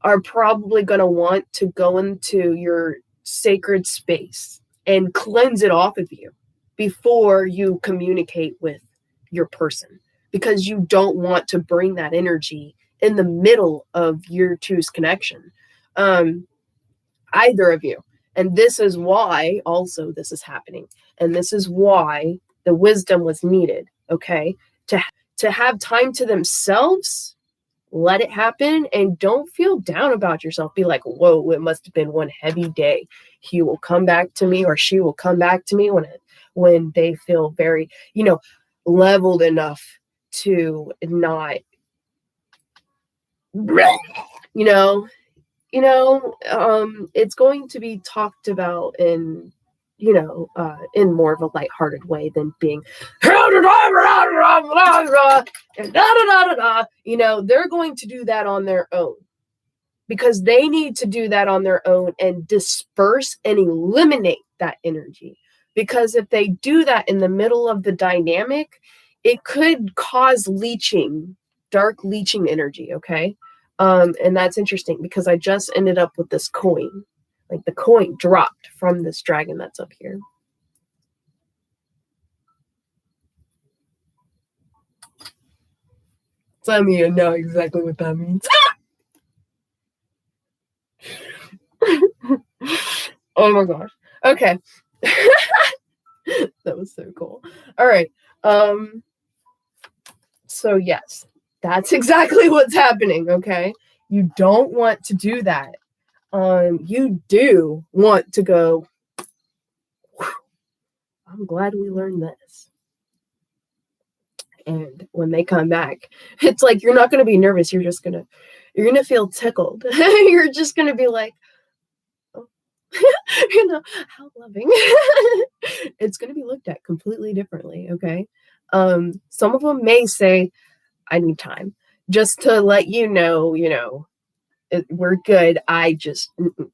are probably going to want to go into your sacred space and cleanse it off of you before you communicate with your person, because you don't want to bring that energy in the middle of your two's connection. Either of you. And this is why also this is happening. And this is why the wisdom was needed, okay? To have time to themselves, let it happen, and don't feel down about yourself. Be like, whoa, it must have been one heavy day. He will come back to me, or she will come back to me when they feel very, leveled enough to not, it's going to be talked about in more of a lighthearted way than being they're going to do that on their own, because they need to do that on their own and disperse and eliminate that energy. Because if they do that in the middle of the dynamic, it could cause leeching, dark leeching energy, okay? And that's interesting because I just ended up with this coin. Like the coin dropped from this dragon that's up here. Some of you know exactly what that means. Oh my gosh. Okay. That was so cool. All right. So yes, that's exactly what's happening, okay? You don't want to do that. You do want to go, I'm glad we learned this. And when they come back, it's like you're not going to be nervous. You're going to feel tickled. You're just going to be like, oh, how loving. It's going to be looked at completely differently, okay? Some of them may say, I need time, just to let you know, we're good. I just, and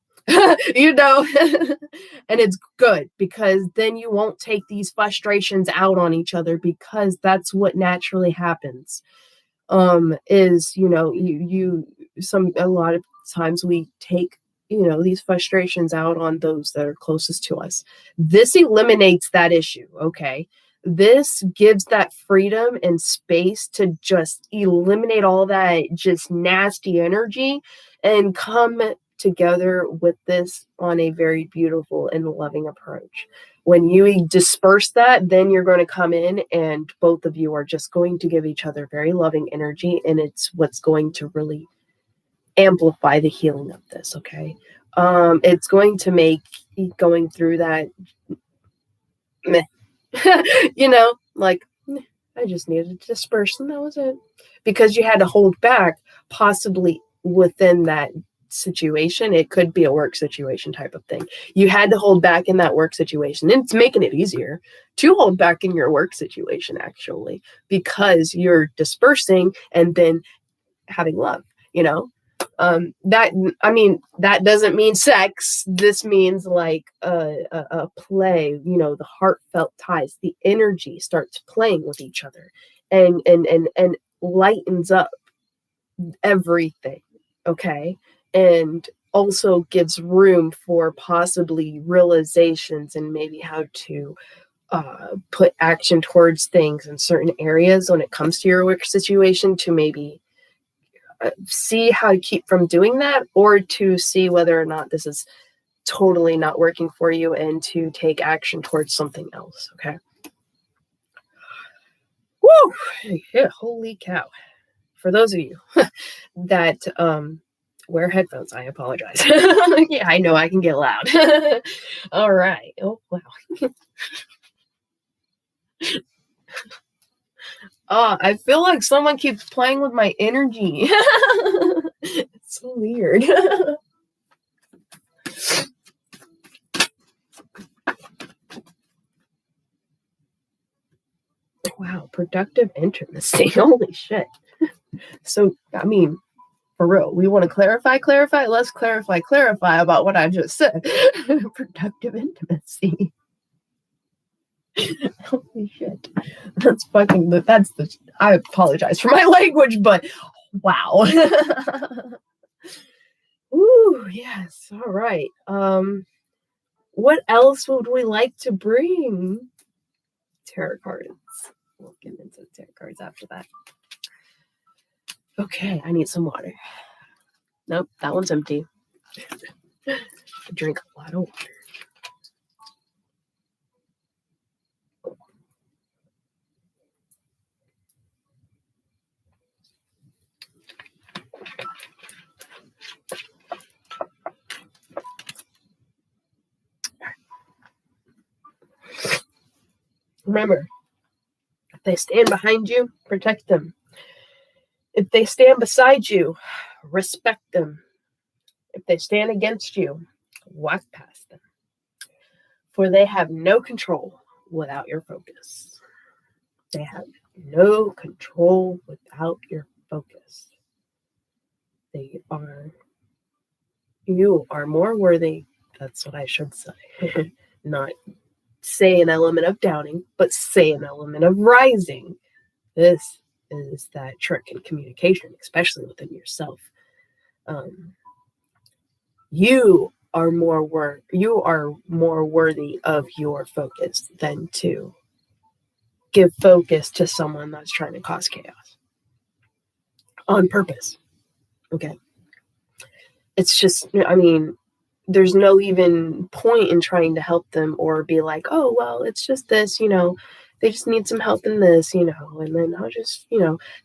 it's good because then you won't take these frustrations out on each other, because that's what naturally happens. Is, a lot of times we take, these frustrations out on those that are closest to us. This eliminates that issue, okay? This gives that freedom and space to just eliminate all that just nasty energy and come together with this on a very beautiful and loving approach. When you disperse that, then you're going to come in and both of you are just going to give each other very loving energy, and it's what's going to really amplify the healing of this, okay? It's going to make going through that meh. I just needed to disperse and that was it. Because you had to hold back possibly within that situation. It could be a work situation type of thing. You had to hold back in that work situation. And it's making it easier to hold back in your work situation, actually, because you're dispersing and then having love, that doesn't mean sex. This means like a play, the heartfelt ties, the energy starts playing with each other and lightens up everything, okay? And also gives room for possibly realizations and maybe how to put action towards things in certain areas when it comes to your work situation, to maybe see how to keep from doing that, or to see whether or not this is totally not working for you and to take action towards something else, okay? Woo! Yeah, holy cow. For those of you that wear headphones, I apologize. Yeah, I know I can get loud. All right. Oh, wow. I feel like someone keeps playing with my energy. It's so weird. Wow, productive intimacy. Holy shit. So, for real, we want to clarify. Let's clarify about what I just said. Productive intimacy. Holy shit. I apologize for my language, but wow. Ooh, yes. All right. What else would we like to bring? Tarot cards. We'll get into the tarot cards after that. Okay, I need some water. Nope, that one's empty. Drink a lot of water. Remember, if they stand behind you, protect them. If they stand beside you, respect them. If they stand against you, walk past them. For they have no control without your focus. They have no control without your focus. You are more worthy. That's what I should say. Not say an element of doubting, but say an element of rising. This is that trick in communication, especially within yourself. You are more worthy of your focus than to give focus to someone that's trying to cause chaos on purpose. Okay. It's just, I mean, there's no even point in trying to help them or be like, oh, well, it's just this, they just need some help in this, and then I'll just,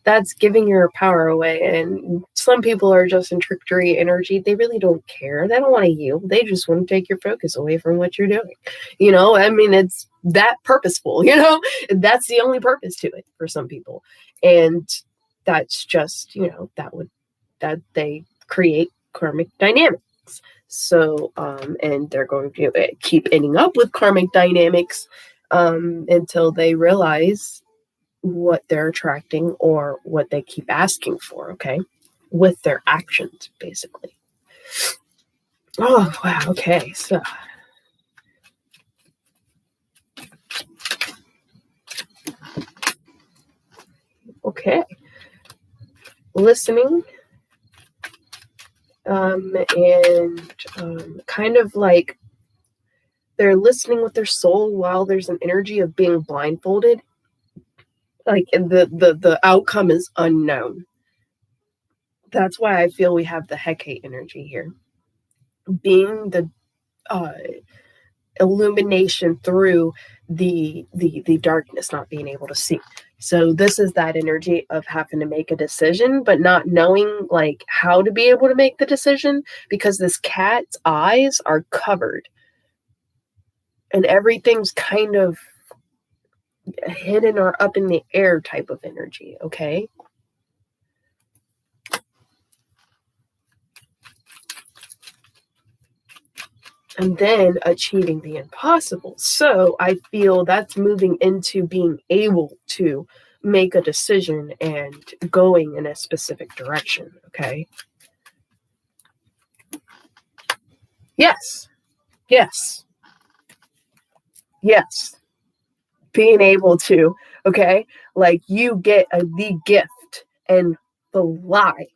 that's giving your power away. And some people are just in trickery energy. They really don't care. They don't want to yield. They just want to take your focus away from what you're doing. I mean, it's that purposeful, that's the only purpose to it for some people. And that's just, that they create karmic dynamics. So, and they're going to keep ending up with karmic dynamics until they realize what they're attracting or what they keep asking for, okay? With their actions, basically. Oh, wow, okay, so. Okay. Listening. And kind of like they're listening with their soul while there's an energy of being blindfolded. Like the outcome is unknown. That's why I feel we have the Hecate energy here. Being the illumination through the darkness, not being able to see. So this is that energy of having to make a decision, but not knowing like how to be able to make the decision because this cat's eyes are covered and everything's kind of hidden or up in the air type of energy, okay? And then achieving the impossible. So I feel that's moving into being able to make a decision and going in a specific direction, okay? Yes. Yes. Yes. Being able to, okay? Like you get the gift and the lie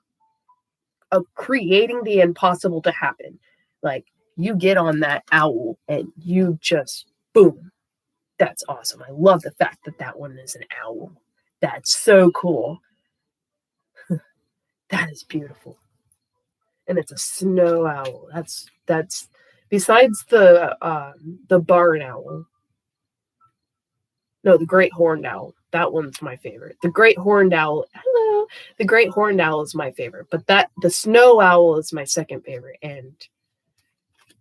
of creating the impossible to happen. Like you get on that owl and you just, boom. That's awesome. I love the fact that that one is an owl. That's so cool. That is beautiful. And it's a snow owl. That's besides the barn owl. No, the great horned owl. That one's my favorite. The great horned owl. Hello. The great horned owl is my favorite, but the snow owl is my second favorite. And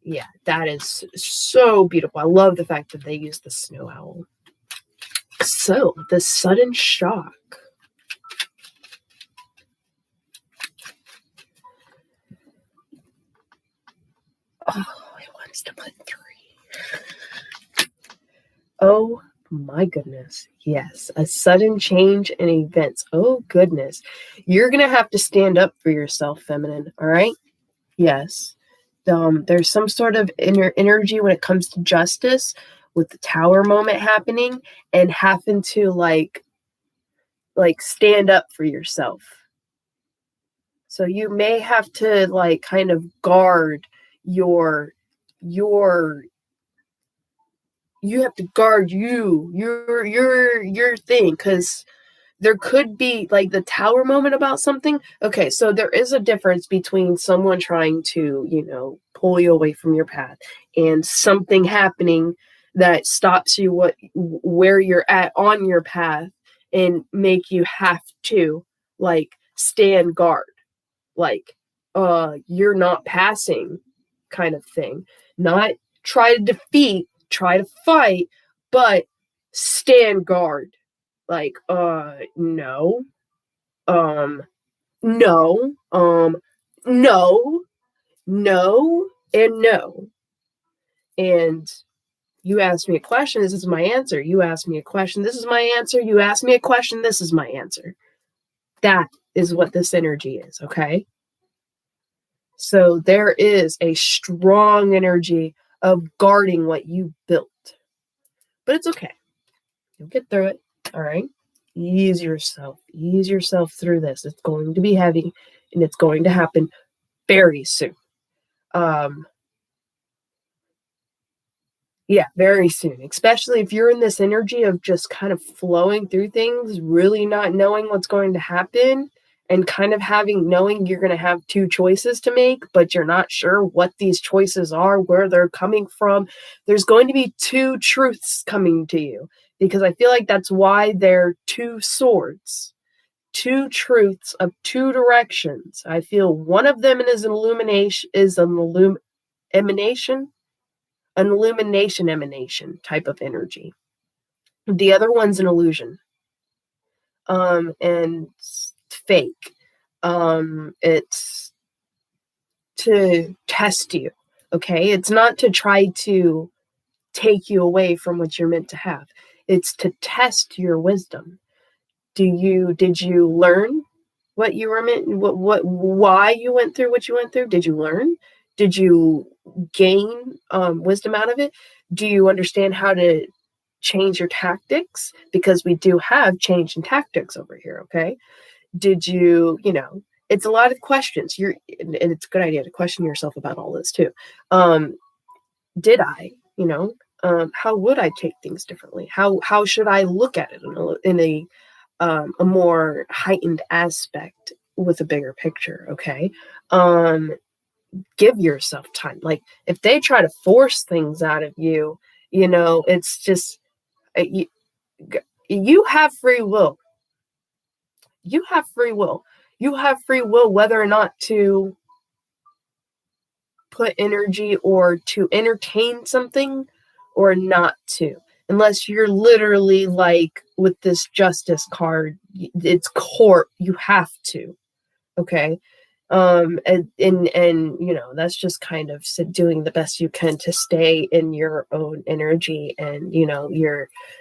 yeah, that is so beautiful. I love the fact that they use the snow owl. So, the sudden shock. Oh, it wants to put 3. Oh my goodness. Yes, a sudden change in events. Oh goodness. You're going to have to stand up for yourself, feminine. All right? Yes. There's some sort of inner energy when it comes to justice with the tower moment happening and having to like stand up for yourself. So you may have to like kind of guard your you have to guard your thing because there could be like the tower moment about something. Okay, so there is a difference between someone trying to, pull you away from your path and something happening that stops you where you're at on your path and make you have to like stand guard. Like you're not passing kind of thing. Not try to defeat, try to fight, but stand guard. Like no, no, no, no, and no. And you ask me a question, this is my answer. You ask me a question, this is my answer. You ask me a question, this is my answer. That is what this energy is, okay? So there is a strong energy of guarding what you built. But it's okay. You'll get through it, all right? Ease yourself through this. It's going to be heavy, and it's going to happen very soon. Yeah, very soon, especially if you're in this energy of just kind of flowing through things, really not knowing what's going to happen, and kind of knowing you're going to have two choices to make, but you're not sure what these choices are, where they're coming from. There's going to be two truths coming to you, because I feel like that's why they're two swords, two truths of two directions. I feel one of them is an illumination, emanation type of energy. The other one's an illusion. And fake. It's to test you. Okay. It's not to try to take you away from what you're meant to have. It's to test your wisdom. Did you learn what you were meant, why you went through what you went through? Did you learn? Did you gain wisdom out of it? Do you understand how to change your tactics? Because we do have change in tactics over here, okay? Did you, it's a lot of questions. And it's a good idea to question yourself about all this too. Did I, how would I take things differently? How should I look at it in a more heightened aspect with a bigger picture, okay? Give yourself time. Like if they try to force things out of you, it's just you have free will. You have free will. You have free will whether or not to put energy or to entertain something or not to. Unless you're literally like with this justice card, it's court, you have to. Okay. And that's just kind of doing the best you can to stay in your own energy, and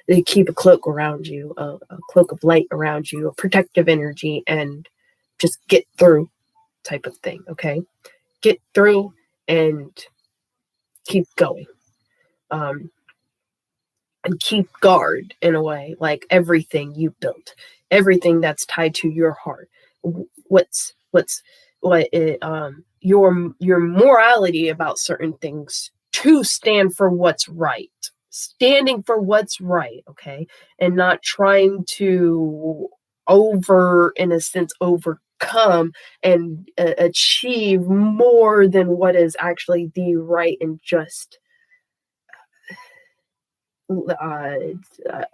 they keep a cloak around you, a cloak of light around you, a protective energy, and just get through type of thing. Okay, get through and keep going, and keep guard in a way, like everything you built, everything that's tied to your heart. Your morality about certain things, to stand for what's right, standing for what's right, okay, and not trying to overcome and achieve more than what is actually the right and just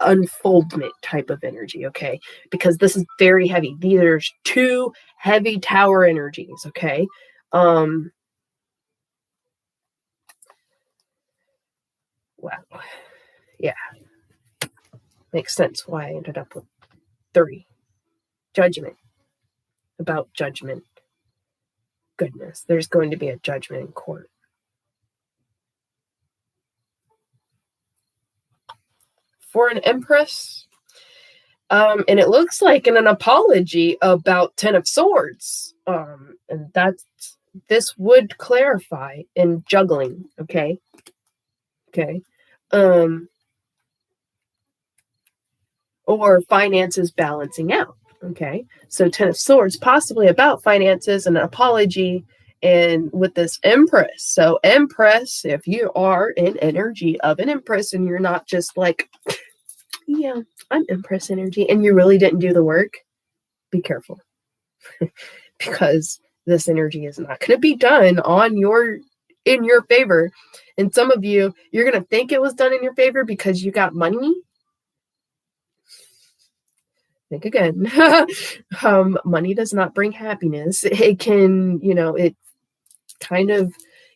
unfoldment type of energy, okay? Because this is very heavy. There's two heavy tower energies, okay? Wow. Yeah. Makes sense why I ended up with 3. Judgment. About judgment. Goodness, there's going to be a judgment in court. For an Empress, and it looks like an apology about 10 of Swords, and this would clarify in juggling, okay, or finances balancing out, okay. So 10 of Swords, possibly about finances and an apology, and with this Empress. So Empress, if you are in energy of an Empress and you're not just like yeah, I'm Empress energy, and you really didn't do the work, be careful. Because this energy is not going to be done in your favor. And some of you, you're going to think it was done in your favor because you got money. Think again. Money does not bring happiness. It can, it kind of,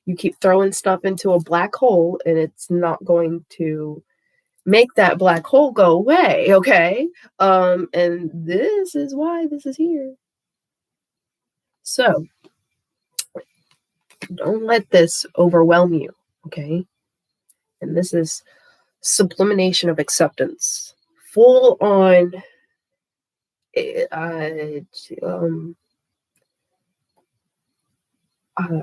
you keep throwing stuff into a black hole and it's not going to make that black hole go away, okay? And this is why this is here. So, don't let this overwhelm you, okay? And this is sublimation of acceptance. Full on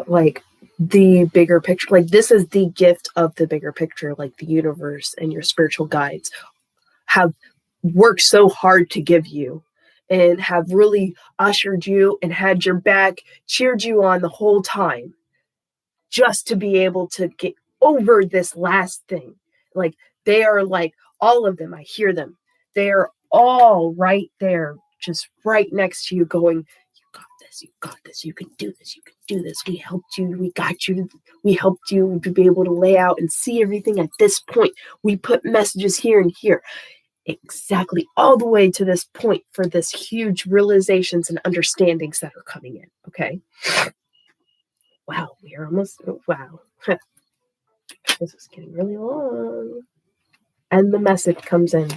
like the bigger picture, like this is the gift of the bigger picture, like the universe and your spiritual guides have worked so hard to give you and have really ushered you and had your back, cheered you on the whole time just to be able to get over this last thing. Like they are like all of them, I hear them, they're all right there, just right next to you going, you got this, you can do this, you can do this, we helped you, we got you, we helped you to be able to lay out and see everything at this point, we put messages here and here, exactly all the way to this point for this huge realizations and understandings that are coming in, okay? Wow, we are almost, wow. This is getting really long. And the message comes in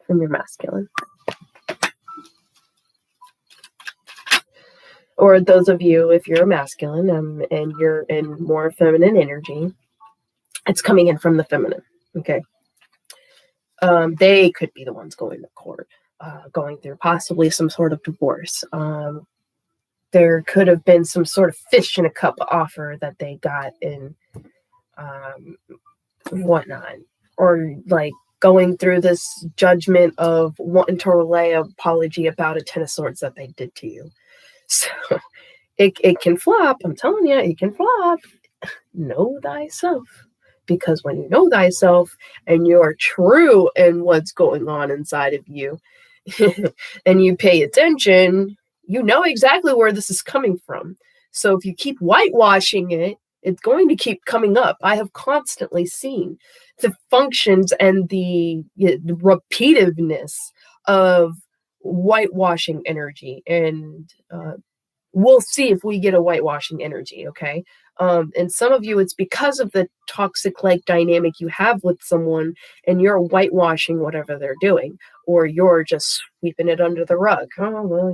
from your masculine. Or those of you, if you're a masculine and you're in more feminine energy, it's coming in from the feminine, okay? They could be the ones going to court, going through possibly some sort of divorce. There could have been some sort of fish in a cup offer that they got in whatnot, or like going through this judgment of wanting to relay an apology about a 10 of swords that they did to you. So it can flop. I'm telling you, it can flop. Know thyself. Because when you know thyself and you're true in what's going on inside of you and you pay attention, you know exactly where this is coming from. So if you keep whitewashing it, it's going to keep coming up. I have constantly seen the functions and the repetitiveness of whitewashing energy. And we'll see if we get a whitewashing energy, okay? And some of you, it's because of the toxic like dynamic you have with someone and you're whitewashing whatever they're doing, or you're just sweeping it under the rug. Oh, well,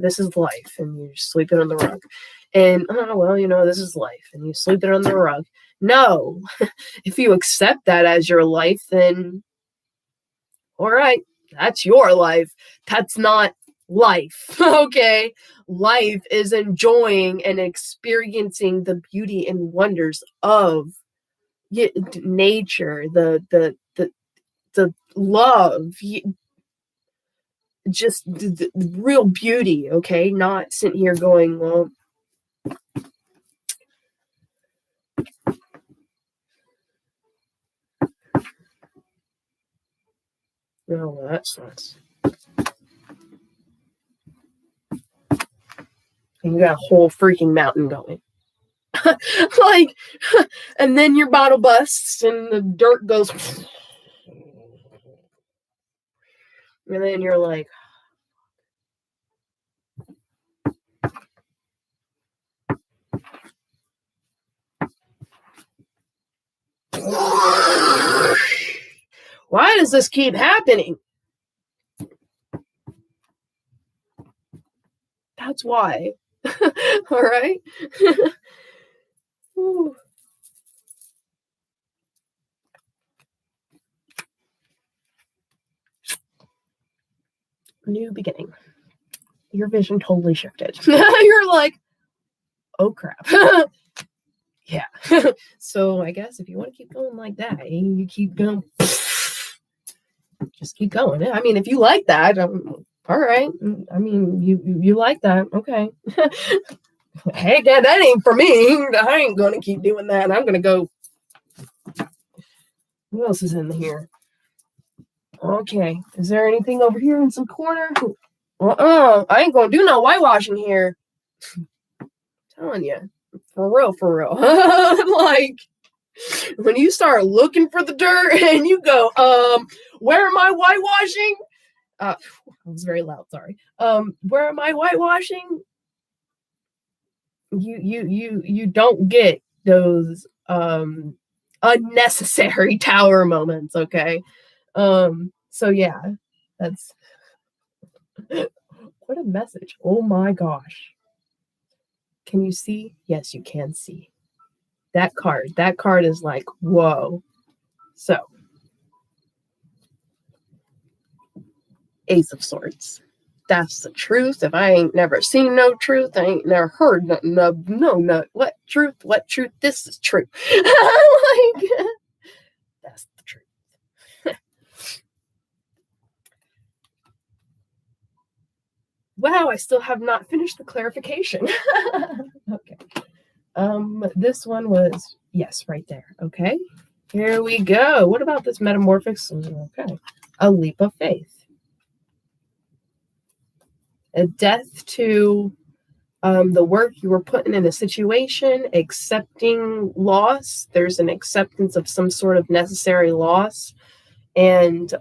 this is life, and you sweep it on the rug. And, oh, well, this is life, and you sweep it on the rug. No, if you accept that as your life, then all right, that's your life. That's not life, okay? Life is enjoying and experiencing the beauty and wonders of nature, the love, just the real beauty, okay? Not sitting here going, well, no, that's not. And you got a whole freaking mountain going. Like, and then your bottle busts and the dirt goes, and then you're like, why does this keep happening? That's why. All right. New beginning. Your vision totally shifted. You're like, oh crap. Yeah. So I guess if you want to keep going like that, you keep going. Just keep going. I mean, if you like that, all right. I mean, you like that. Okay. Hey, that ain't for me. I ain't going to keep doing that. I'm going to go. Who else is in here? Okay. Is there anything over here in some corner? I ain't gonna do no whitewashing here. I'm telling you. For real, for real. Like, when you start looking for the dirt and you go, where am I whitewashing? That was very loud, sorry. Where am I whitewashing? You don't get those unnecessary tower moments, okay? So yeah, that's what a message. Oh my gosh. Can you see? Yes, you can see. That card is like, whoa. So, Ace of Swords. That's the truth. If I ain't never seen no truth, I ain't never heard nothing of no what truth, this is true. Like, that's the truth. Wow, I still have not finished the clarification. Okay. This one was, yes, right there. Okay. Here we go. What about this metamorphics? Okay. A leap of faith. A death to the work you were putting in a situation, accepting loss. There's an acceptance of some sort of necessary loss, and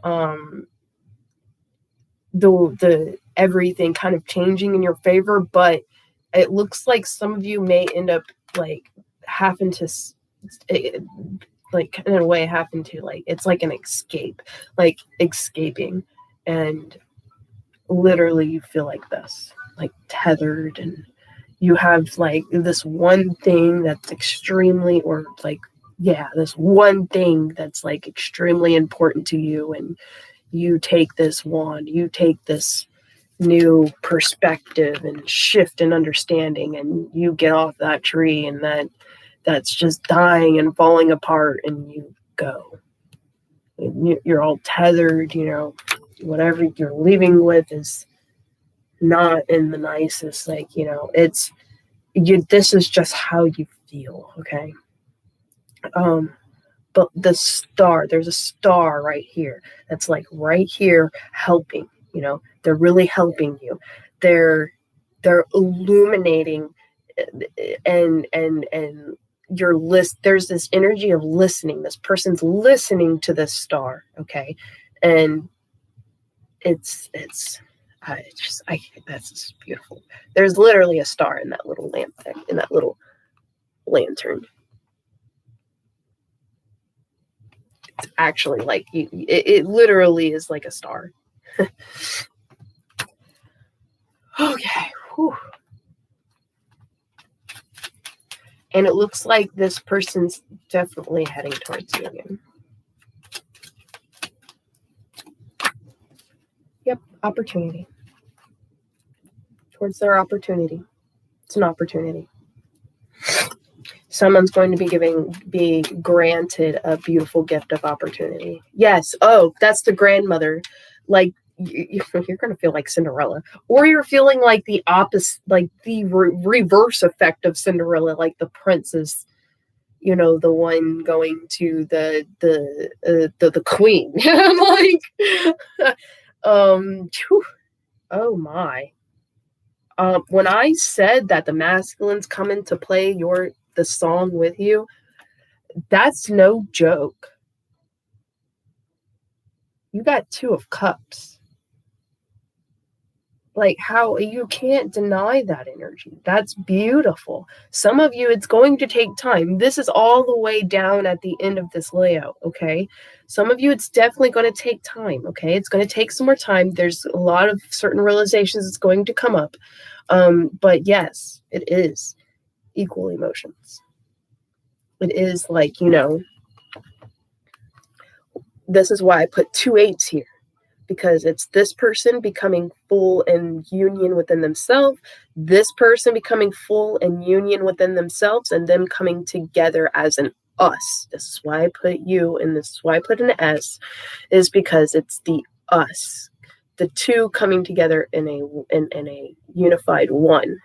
the everything kind of changing in your favor. But it looks like some of you may end up like having to, like in a way, having to like it's like an escape, like escaping, and literally you feel like this, like tethered, and you have like this one thing that's extremely, or like, yeah, this one thing that's like extremely important to you, and you take this wand, you take this new perspective and shift in understanding, and you get off that tree, and that's just dying and falling apart, and you go. You're all tethered, whatever you're leaving with is not in the nicest, like, it's this is just how you feel, okay? But there's a star right here that's like right here helping, they're really helping you. They're illuminating, and there's this energy of listening. This person's listening to this star, okay? And it's that's just beautiful. There's literally a star in that little lamp thing, in that little lantern. It's actually like it literally is like a star. Okay. Whew. And it looks like this person's definitely heading towards you again. Yep, opportunity. Towards their opportunity. It's an opportunity. Someone's going to be granted a beautiful gift of opportunity. Yes. Oh, that's the grandmother. Like, you're going to feel like Cinderella, or you're feeling like the opposite, like the reverse effect of Cinderella, like the princess, the one going to the queen. I'm like, oh my. When I said that the masculines come into play the song with you, that's no joke. You got 2 of Cups. Like, how you can't deny that energy. That's beautiful. Some of you, it's going to take time. This is all the way down at the end of this layout, okay? Some of you, it's definitely going to take time, okay? It's going to take some more time. There's a lot of certain realizations that's going to come up. But yes, it is equal emotions. It is like, this is why I put 2 8s here. Because it's this person becoming full in union within themselves, this person becoming full in union within themselves, and them coming together as an us. This is why I put you, and this is why I put an S, is because it's the us. The 2 coming together in a unified one.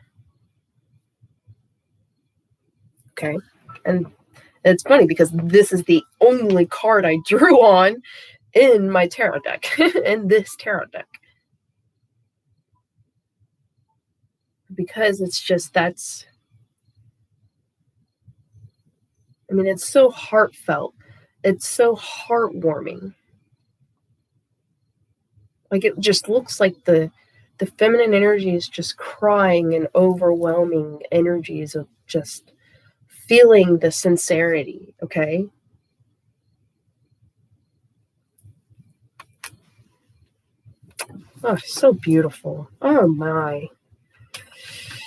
Okay? And it's funny because this is the only card I drew on in my tarot deck, in this tarot deck. Because it's just, it's so heartfelt. It's so heartwarming. Like, it just looks like the feminine energy is just crying and overwhelming energies of just feeling the sincerity, okay? Oh, so beautiful. Oh my.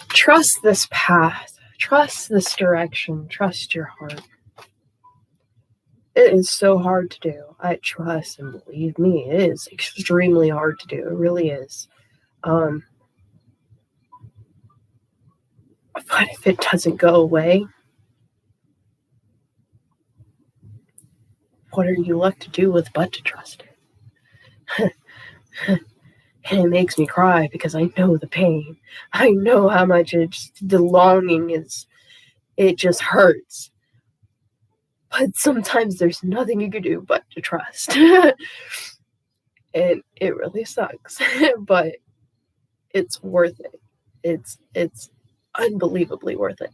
Trust this path. Trust this direction. Trust your heart. It is so hard to do. I trust and believe me, it is extremely hard to do. It really is. But if it doesn't go away, what are you left to do with but to trust it? And it makes me cry because I know the pain. I know how much the longing is. It just hurts. But sometimes there's nothing you can do but to trust. And it really sucks. But it's worth it. It's unbelievably worth it.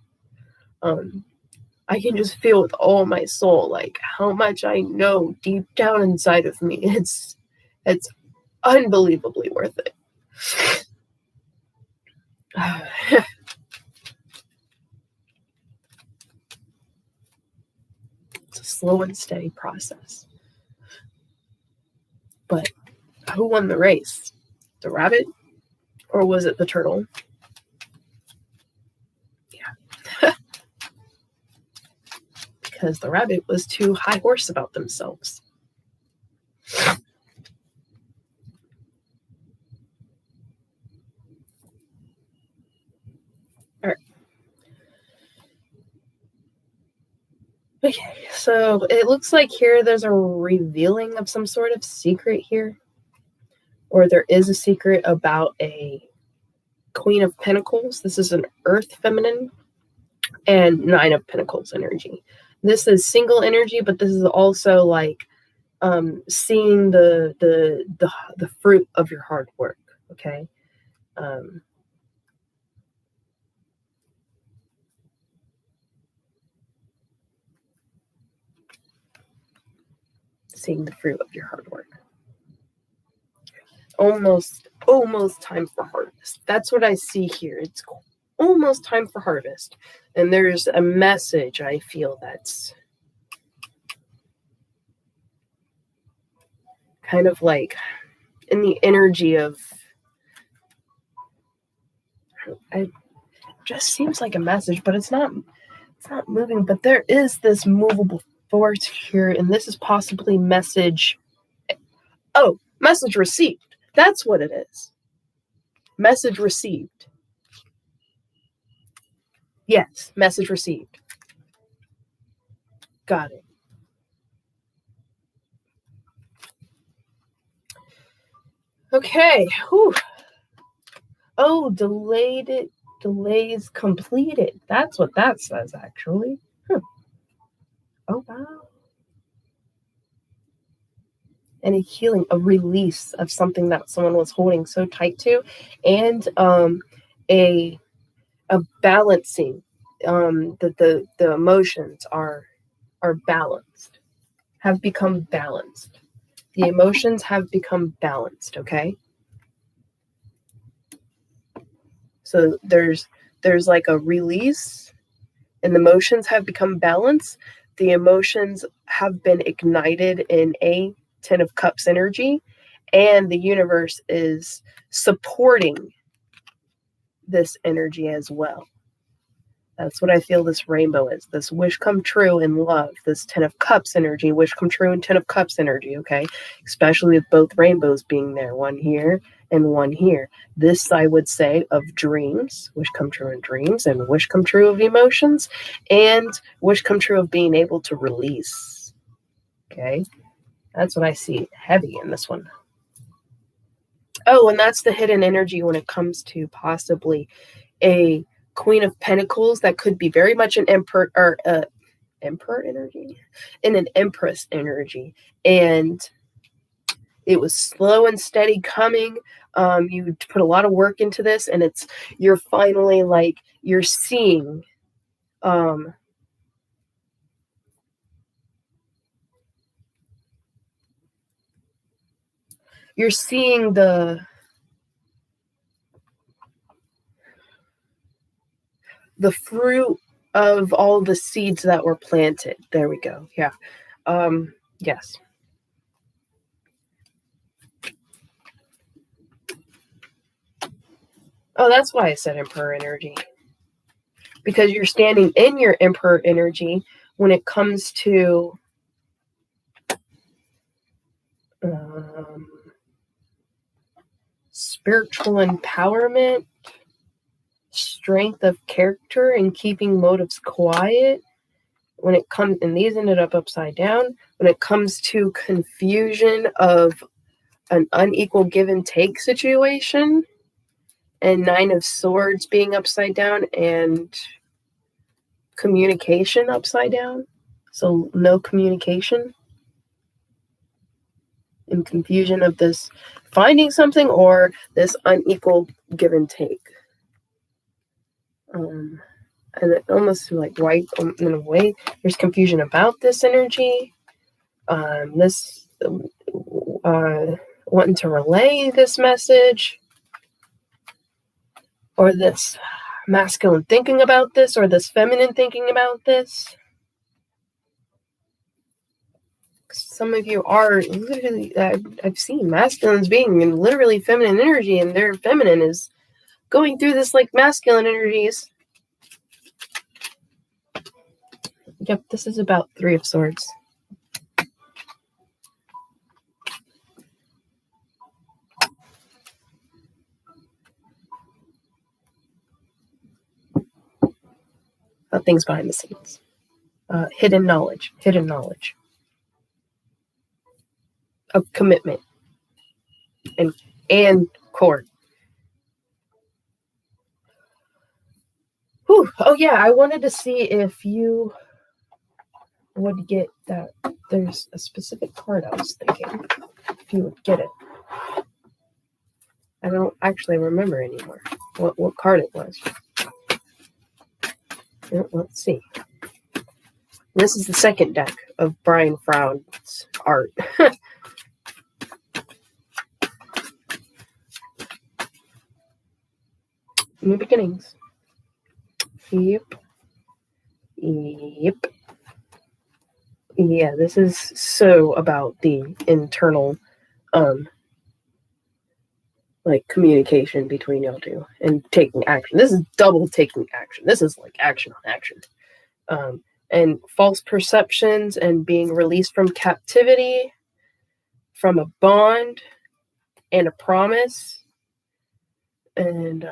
I can just feel with all my soul, like, how much I know deep down inside of me. It's unbelievably worth it. It's a slow and steady process. But who won the race? The rabbit? Or was it the turtle? Yeah. Because the rabbit was too high horse about themselves. All right. Okay, so it looks like here there's a revealing of some sort of secret here. Or there is a secret about a Queen of Pentacles. This is an Earth feminine, and Nine of Pentacles energy. This is single energy, but this is also like seeing the fruit of your hard work. Okay. Seeing the fruit of your hard work. Almost time for harvest. That's what I see here. It's almost time for harvest. And there's a message I feel that's kind of like in the energy of, it just seems like a message, but it's not moving. But there is this movable force here, and this is possibly message. Oh, message received. That's what it is. Message received. Yes, message received. Got it. Okay. Whew. Oh, delays completed. That's what that says, actually. Oh, wow. And a healing, a release of something that someone was holding so tight to, and a balancing. The emotions are balanced, have become balanced. The emotions have become balanced. Okay. So there's like a release, and the emotions have become balanced. The emotions have been ignited in a Ten of Cups energy, and the universe is supporting this energy as well. That's what I feel this rainbow is. This wish come true in love. This Ten of Cups energy, wish come true in Ten of Cups energy, okay? Especially with both rainbows being there, one here and one here. This, I would say, of dreams, wish come true in dreams, and wish come true of emotions, and wish come true of being able to release, okay? That's what I see heavy in this one. Oh, and that's the hidden energy when it comes to possibly a Queen of Pentacles that could be very much an emperor, or emperor energy, and an empress energy. And it was slow and steady coming. You put a lot of work into this, and you're finally like, you're seeing the fruit of all the seeds that were planted. There we go. Yeah. Yes. Oh, that's why I said Emperor energy. Because you're standing in your Emperor energy when it comes to spiritual empowerment, strength of character, and keeping motives quiet. When it comes, and these ended up upside down, when it comes to confusion of an unequal give and take situation, and 9 of Swords being upside down, and communication upside down. So no communication, and confusion of this finding something or this unequal give and take. And it almost like right in a way, there's confusion about this energy. This wanting to relay this message, or this masculine thinking about this, or this feminine thinking about this. Some of you are literally, I've seen masculines being in literally feminine energy, and their feminine is going through this like masculine energies. Yep, this is about 3 of Swords. Things behind the scenes. Hidden knowledge of commitment and court. Whew. Oh yeah, I wanted to see if you would get that. There's a specific card I was thinking, if you would get it. I don't actually remember anymore what card it was. Let's see. This is the second deck of Brian Frown's art. New beginnings. Yep. Yeah, this is so about the internal like communication between y'all two and taking action. This is double taking action. This is like action on action. And false perceptions and being released from captivity, from a bond and a promise, and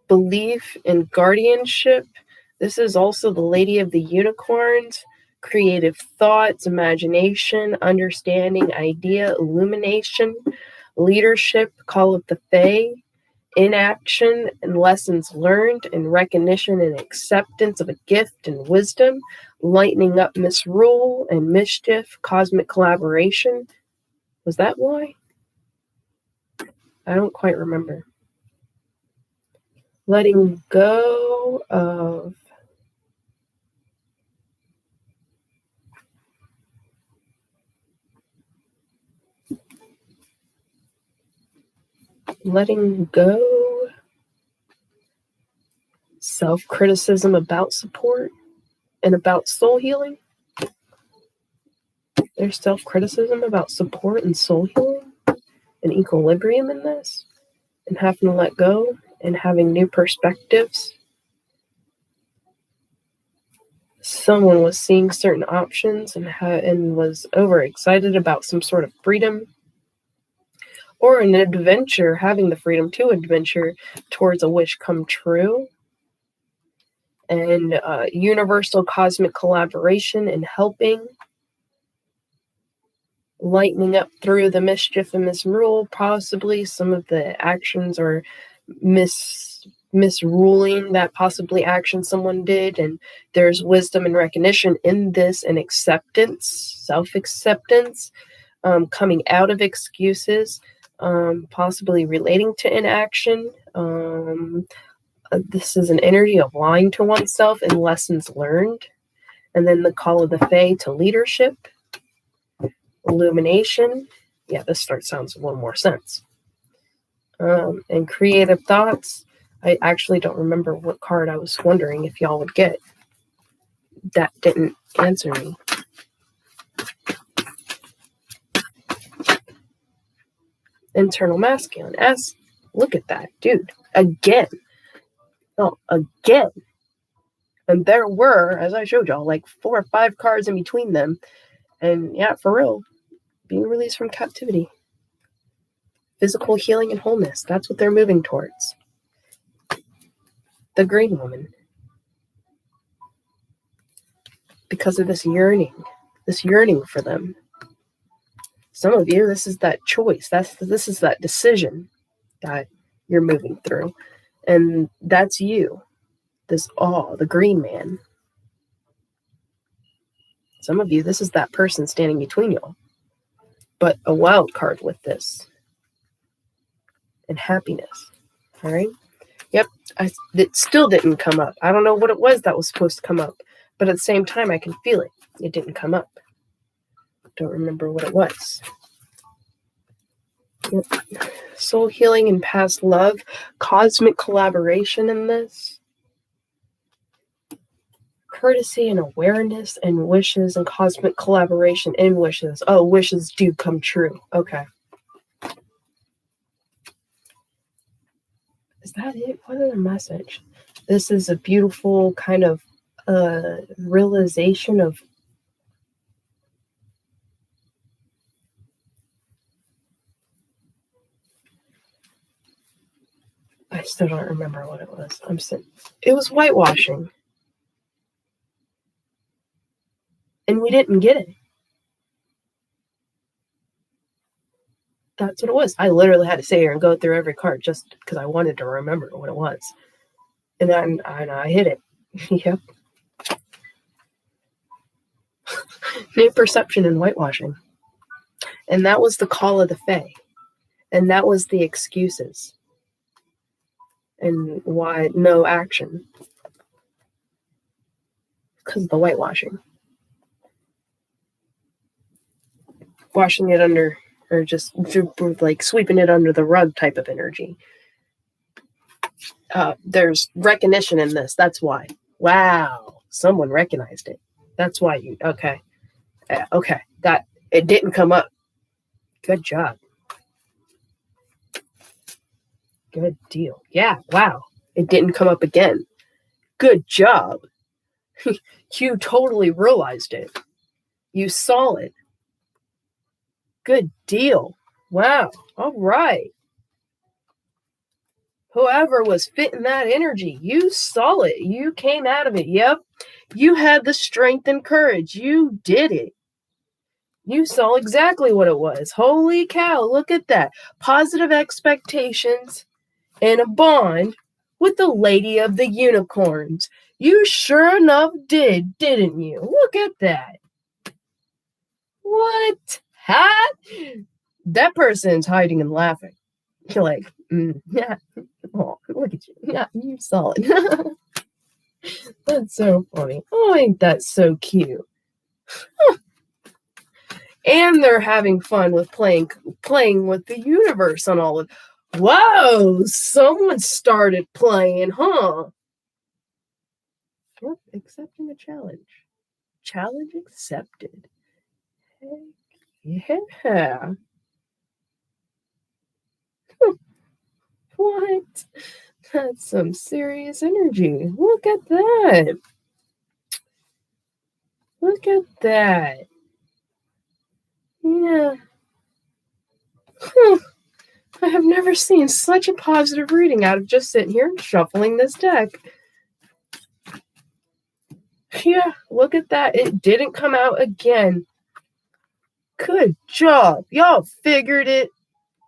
belief in guardianship. This is also the Lady of the Unicorns, creative thoughts, imagination, understanding, idea, illumination, leadership, call of the Fae, inaction and lessons learned, and recognition and acceptance of a gift and wisdom, lightening up misrule and mischief, cosmic collaboration. Was that why? I don't quite remember. Letting go of self-criticism about support and about soul healing. There's self-criticism about support and soul healing and equilibrium in this, and having to let go and having new perspectives. Someone was seeing certain options and was overexcited about some sort of freedom or an adventure, having the freedom to adventure towards a wish come true, and universal cosmic collaboration and helping, lightening up through the mischief and misrule. Possibly some of the actions are misruling that possibly action someone did, and there's wisdom and recognition in this, and acceptance, self-acceptance, coming out of excuses, possibly relating to inaction. This is an energy of lying to oneself and lessons learned. And then the call of the Fae to leadership, illumination. Yeah, this sounds a little more sense. And creative thoughts. I actually don't remember what card I was wondering if y'all would get. That didn't answer me. Internal masculine. Look at that, dude. Again. Oh, again. And there were, as I showed y'all, like 4 or 5 cards in between them. And yeah, for real, being released from captivity. Physical healing and wholeness. That's what they're moving towards. The green woman. Because of this yearning for them. Some of you, this is that choice. This is that decision that you're moving through. And that's you. The green man. Some of you, this is that person standing between y'all. But a wild card with this. And happiness. All right? Yep. It still didn't come up. I don't know what it was that was supposed to come up. But at the same time, I can feel it. It didn't come up. Don't remember what it was. Yep. Soul healing and past love. Cosmic collaboration in this. Courtesy and awareness and wishes and cosmic collaboration in wishes. Oh, wishes do come true. Okay. Is that it? What is the message? This is a beautiful kind of realization of I still don't remember what it was. It was whitewashing. And we didn't get it. That's what it was. I literally had to sit here and go through every card just because I wanted to remember what it was. And then I hit it. Yep. New perception and whitewashing. And that was the call of the Fae. And that was the excuses. And why no action. Because of the whitewashing. Washing it under, or just like sweeping it under the rug type of energy. There's recognition in this. That's why. Wow. Someone recognized it. That's why you, okay. Okay. It didn't come up. Good job. Good deal. Yeah. Wow. It didn't come up again. Good job. You totally realized it. You saw it. Good deal. Wow. All right. Whoever was fitting that energy, you saw it. You came out of it. Yep. You had the strength and courage. You did it. You saw exactly what it was. Holy cow. Look at that. Positive expectations and a bond with the Lady of the Unicorns. You sure enough did, didn't you? Look at that. What? Huh? That person's hiding and laughing. You're like, yeah. Oh, look at you. Yeah, you saw it. That's so funny. Oh, ain't that so cute? Huh. And they're having fun with playing with the universe on all of. Whoa! Someone started playing, huh? Yep, accepting a challenge. Challenge accepted. Heck yeah. What? That's some serious energy. Look at that. Look at that. Yeah. I have never seen such a positive reading out of just sitting here and shuffling this deck. Yeah, look at that. It didn't come out again. Good job. Y'all figured it.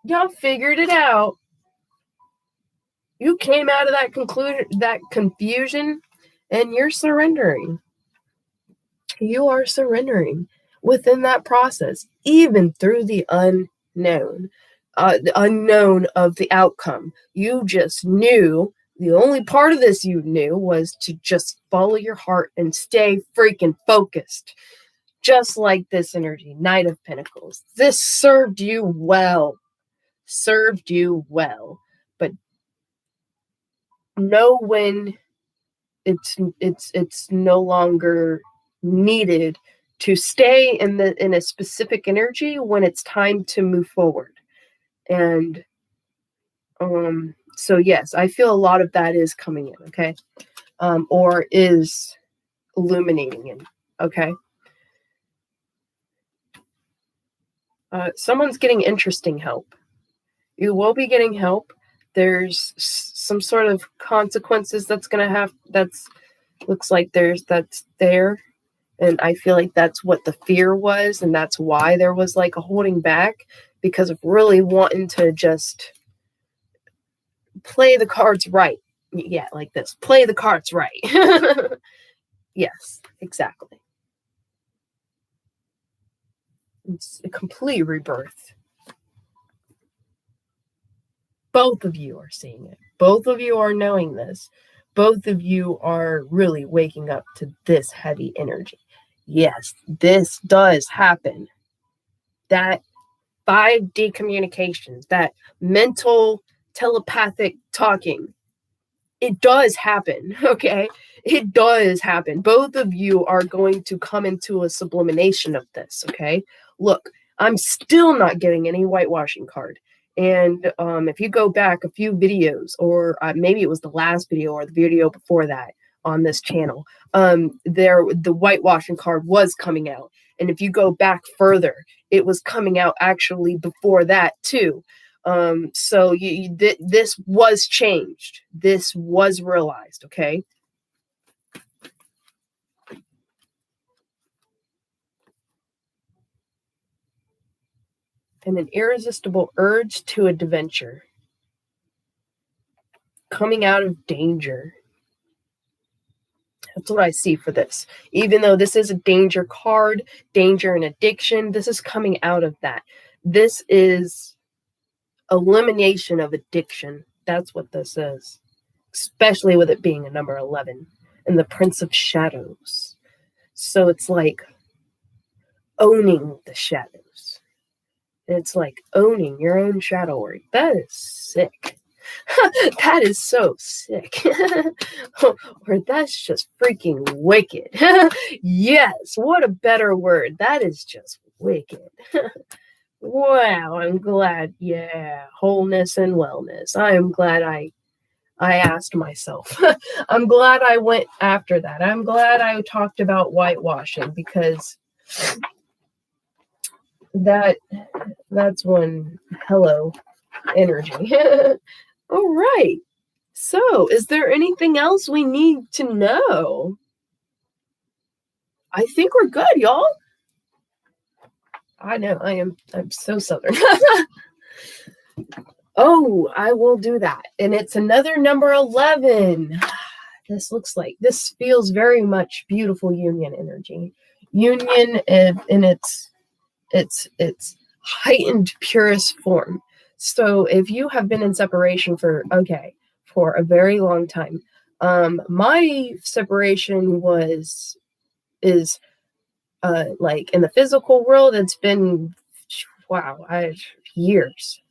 Y'all figured it out. You came out of that confusion, and you're surrendering. You are surrendering. within that process, even through the unknown, the unknown of the outcome. You just knew. The only part of this you knew was to just follow your heart and stay freaking focused. Just like this energy, Knight of Pentacles. This served you well. Served you well. But know when it's no longer needed to stay in a specific energy when it's time to move forward. And so yes, I feel a lot of that is coming in, okay? Or is illuminating in, okay? Someone's getting interesting help. You will be getting help. There's some sort of consequences that's looks like that's there. And I feel like that's what the fear was, and that's why there was like a holding back, because of really wanting to just play the cards right. Yeah, like this. Play the cards right. Yes, exactly. It's a complete rebirth. Both of you are seeing it. Both of you are knowing this. Both of you are really waking up to this heavy energy. Yes, this does happen. That 5D communications, that mental telepathic talking, it does happen, okay? It does happen. Both of you are going to come into a sublimination of this, okay? Look, I'm still not getting any whitewashing card. And if you go back a few videos, or maybe it was the last video or the video before that on this channel, the whitewashing card was coming out. And if you go back further, it was coming out actually before that too. So this was changed. This was realized, okay? And an irresistible urge to adventure. Coming out of danger. That's what I see for this. Even though this is a danger card, danger and addiction, this is coming out of that. This is elimination of addiction. That's what this is. Especially with it being a number 11 and the Prince of Shadows. So it's like owning the shadows. It's like owning your own shadow work. That is sick. That is so sick. Or that's just freaking wicked. Yes, what a better word. That is just wicked. Wow, I'm glad. Yeah, wholeness and wellness. I am glad I asked myself. I'm glad I went after that. I'm glad I talked about whitewashing, because that's one hello energy. All right. So, is there anything else we need to know? I think we're good, y'all. I know, I'm so southern. Oh, I will do that. And it's another number 11. This feels very much beautiful union energy. Union in its heightened purest form. So if you have been in separation for a very long time, my separation is like in the physical world, it's been years.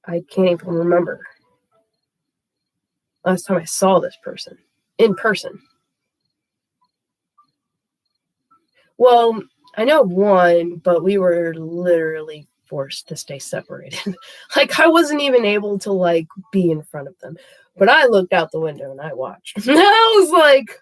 I can't even remember last time I saw this person in person. Well, I know one, but we were literally forced to stay separated. Like, I wasn't even able to like be in front of them, but I looked out the window and I watched. I was like,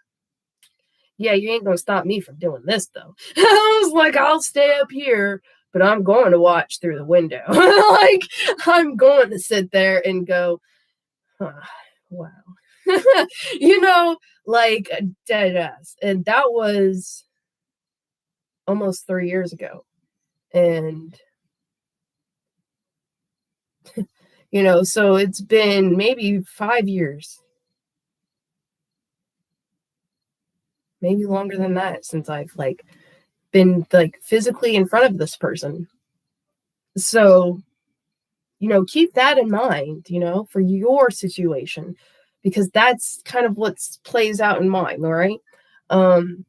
yeah, you ain't gonna stop me from doing this though. I was like, I'll stay up here, but I'm going to watch through the window. Like, I'm going to sit there and go, wow. Like dead ass. And that was almost 3 years ago. And so it's been maybe 5 years, maybe longer than that, since I've like been like physically in front of this person. So, keep that in mind, for your situation, because that's kind of what plays out in mine. All right. And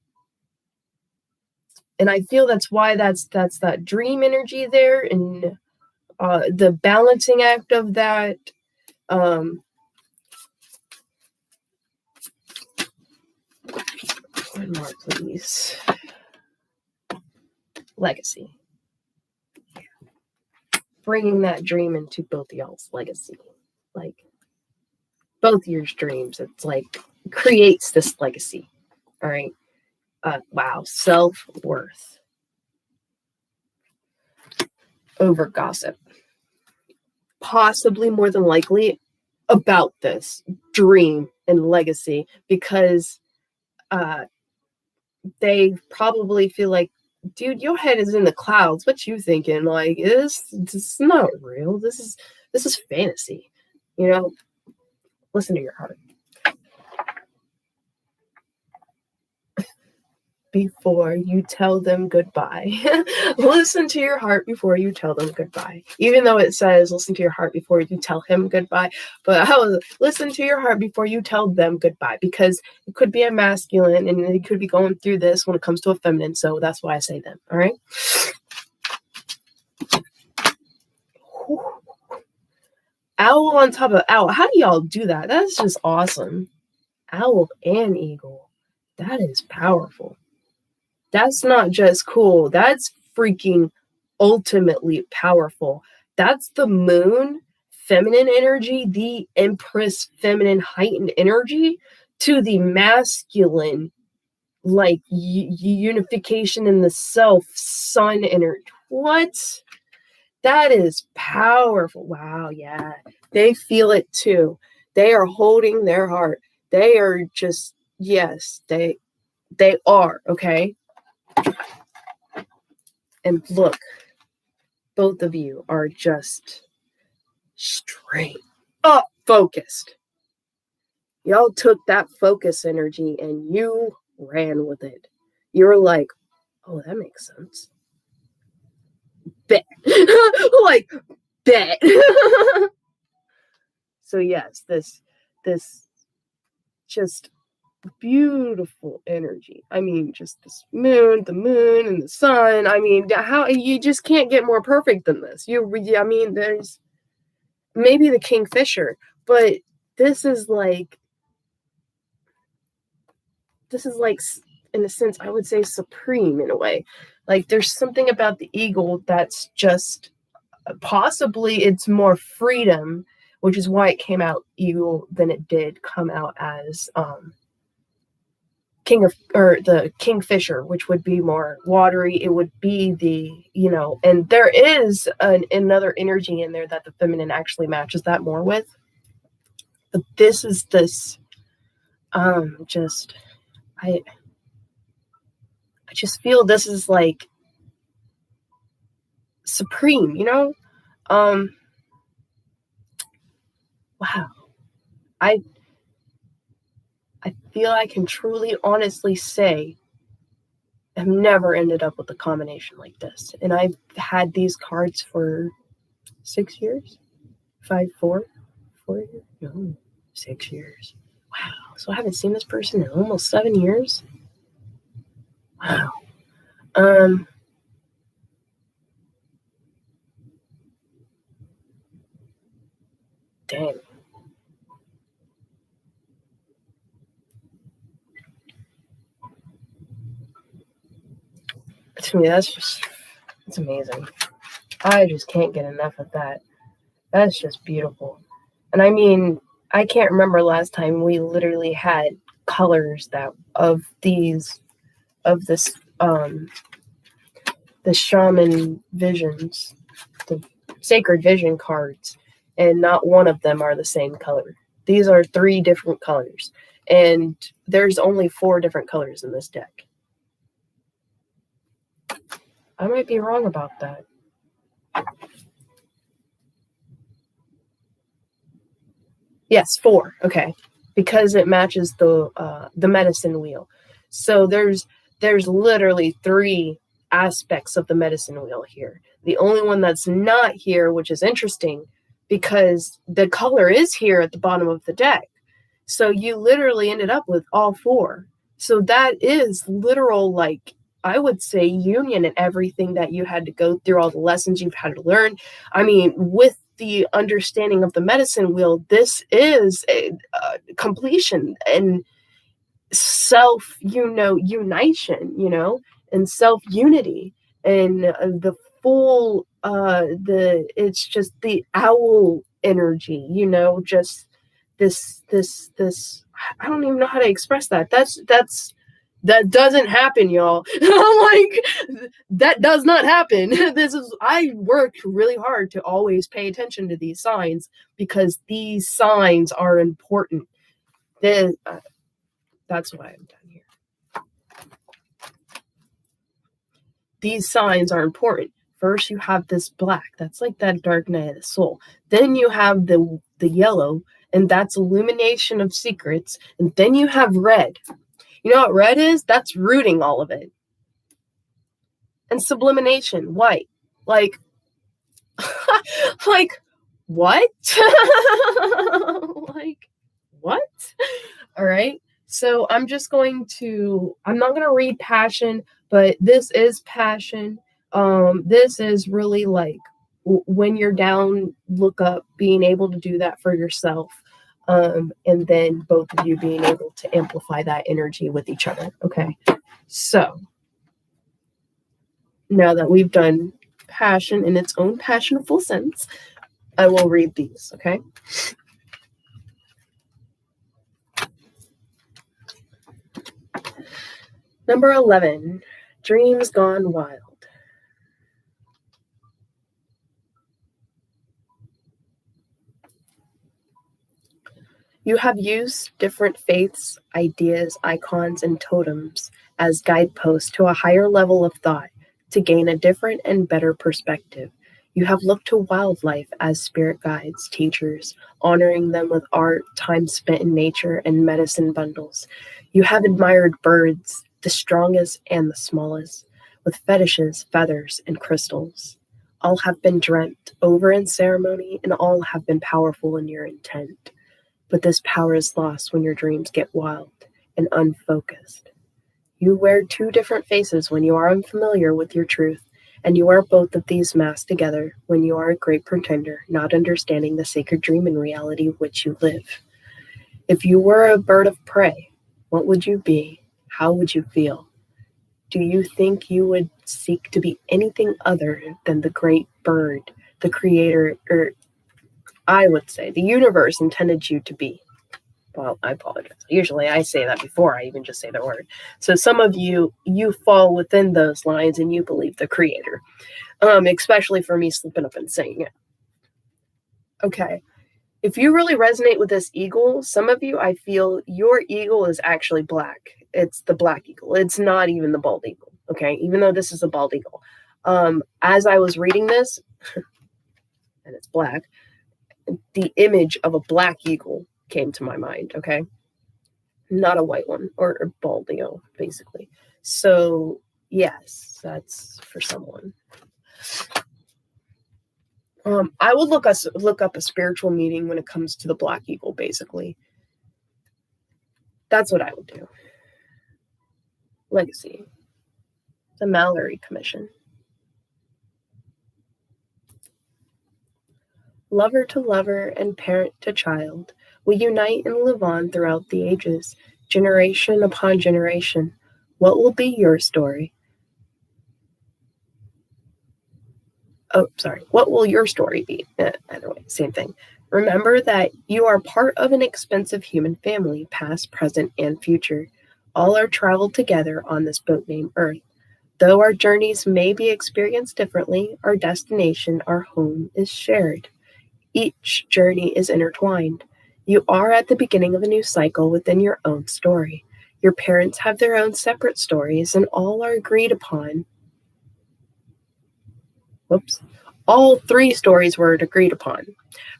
I feel that's why that's that dream energy there, and the balancing act of that. One more, please. Legacy. Bringing that dream into both of y'all's legacy. Like, both your dreams. It's like, creates this legacy. All right. Wow. Self-worth over gossip. Possibly, more than likely, about this dream and legacy, because they probably feel like, dude, your head is in the clouds. What you thinking? Like, this is not real. This is fantasy. Listen to your heart before you tell them goodbye. Listen to your heart before you tell them goodbye. Even though it says listen to your heart before you tell him goodbye, but listen to your heart before you tell them goodbye, because it could be a masculine and they could be going through this when it comes to a feminine. So that's why I say them. All right. Owl on top of owl. How do y'all do that? That's just awesome. Owl and eagle. That is powerful. That's not just cool. That's freaking ultimately powerful. That's the moon, feminine energy, the empress, feminine, heightened energy, to the masculine, like unification in the self, sun energy. What? That is powerful. Wow, yeah. They feel it too. They are holding their heart. They are just, yes, they are, okay? And look, both of you are just straight up focused. Y'all took that focus energy and you ran with it. You're like, oh, that makes sense. Bet. Like, bet. So yes, this just beautiful energy. I mean, just the moon and the sun. I mean, how you just can't get more perfect than this. I mean, there's maybe the kingfisher, but this is like in a sense, I would say supreme in a way. Like, there's something about the eagle that's just possibly it's more freedom, which is why it came out eagle than it did come out as the kingfisher, which would be more watery. It would be the, and there is another energy in there that the feminine actually matches that more with. But this is this, I just feel this is like supreme, wow. I feel I can truly, honestly say I've never ended up with a combination like this. And I've had these cards for 6 years, 4 years, no, 6 years. Wow. So I haven't seen this person in almost 7 years. Wow. Dang. To me, it's amazing. I just can't get enough of that. That's just beautiful. And I mean, I can't remember last time we literally had colors of this the shaman visions, the sacred vision cards, and not one of them are the same color. These are 3 different colors, and there's only 4 different colors in this deck. I might be wrong about that. Yes, 4. Okay, because it matches the medicine wheel. So there's literally 3 aspects of the medicine wheel here. The only one that's not here, which is interesting, because the color is here at the bottom of the deck. So you literally ended up with all 4. So that is literal, like, I would say, union in everything that you had to go through, all the lessons you've had to learn. I mean, with the understanding of the medicine wheel, this is a completion and unition, and self-unity, and the full it's just the owl energy, just this I don't even know how to express that. That doesn't happen, y'all. Like, that does not happen. I worked really hard to always pay attention to these signs, because these signs are important. That's why I'm done here. These signs are important. First, you have this black. That's like that dark night of the soul. Then you have the yellow, and that's illumination of secrets. And then you have red. You know what red is? That's rooting all of it. And sublimination, white. Like, like, what? Like, what? All right. So I'm not going to read passion, but this is passion. This is really like, when you're down, look up, being able to do that for yourself. And then both of you being able to amplify that energy with each other. Okay. So now that we've done passion in its own passionful sense, I will read these. Okay. Number 11, Dreams Gone Wild. You have used different faiths, ideas, icons, and totems as guideposts to a higher level of thought to gain a different and better perspective. You have looked to wildlife as spirit guides, teachers, honoring them with art, time spent in nature, and medicine bundles. You have admired birds, the strongest and the smallest, with fetishes, feathers, and crystals. All have been dreamt over in ceremony, and all have been powerful in your intent. But this power is lost when your dreams get wild and unfocused. You wear 2 different faces when you are unfamiliar with your truth, and you wear both of these masks together when you are a great pretender, not understanding the sacred dream and reality which you live. If you were a bird of prey, what would you be? How would you feel? Do you think you would seek to be anything other than the great bird, the creator, or I would say the universe intended you to be? Well, I apologize. Usually I say that before I even just say the word. So some of you fall within those lines and you believe the creator, especially for me slipping up and saying it. Okay. If you really resonate with this eagle, some of you, I feel your eagle is actually black. It's the black eagle. It's not even the bald eagle. Okay. Even though this is a bald eagle. As I was reading this, and it's black, the image of a black eagle came to my mind. Okay. Not a white one or a bald eagle, basically. So yes, that's for someone. I would look up a spiritual meaning when it comes to the black eagle, basically. That's what I would do. Legacy. The Mallory Commission. Lover to lover and parent to child, we unite and live on throughout the ages, generation upon generation. What will be your story? Oh, sorry. What will your story be? Either way, same thing. Remember that you are part of an expensive human family, past, present, and future. All are traveled together on this boat named Earth. Though our journeys may be experienced differently, our destination, our home, is shared. Each journey is intertwined. You are at the beginning of a new cycle within your own story. Your parents have their own separate stories, and all are agreed upon. All 3 stories were agreed upon,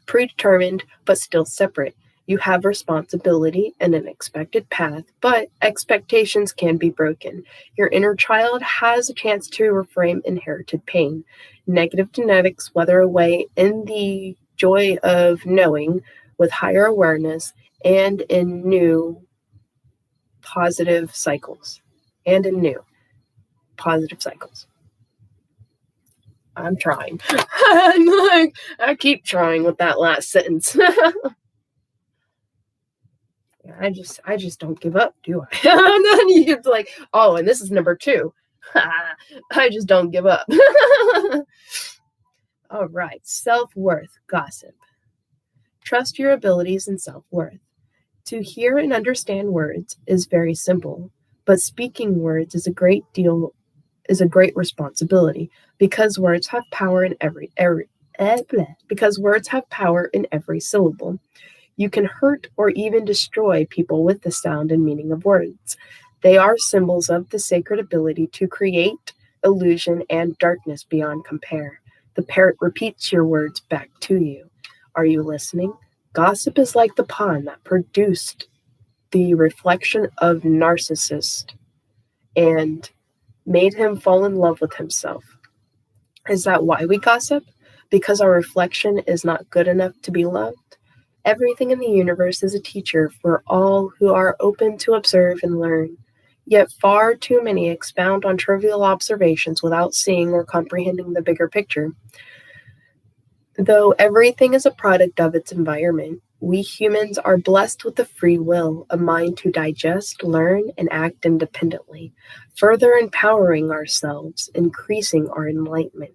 predetermined, but still separate. You have responsibility and an expected path, but expectations can be broken. Your inner child has a chance to reframe inherited pain. Negative genetics weather away in the joy of knowing with higher awareness and in new positive cycles. And in new positive cycles. I'm trying. I keep trying with that last sentence. I just don't give up, do I? And then you're like, oh, and this is number 2. I just don't give up. All right, self-worth gossip. Trust your abilities and self-worth. To hear and understand words is very simple, but speaking words is a great responsibility because words have power in because words have power in every syllable. You can hurt or even destroy people with the sound and meaning of words. They are symbols of the sacred ability to create illusion and darkness beyond compare. The parrot repeats your words back to you. Are you listening? Gossip is like the pond that produced the reflection of Narcissus and made him fall in love with himself. Is that why we gossip? Because our reflection is not good enough to be loved? Everything in the universe is a teacher for all who are open to observe and learn. Yet far too many expound on trivial observations without seeing or comprehending the bigger picture. Though everything is a product of its environment, we humans are blessed with a free will, a mind to digest, learn, and act independently, further empowering ourselves, increasing our enlightenment.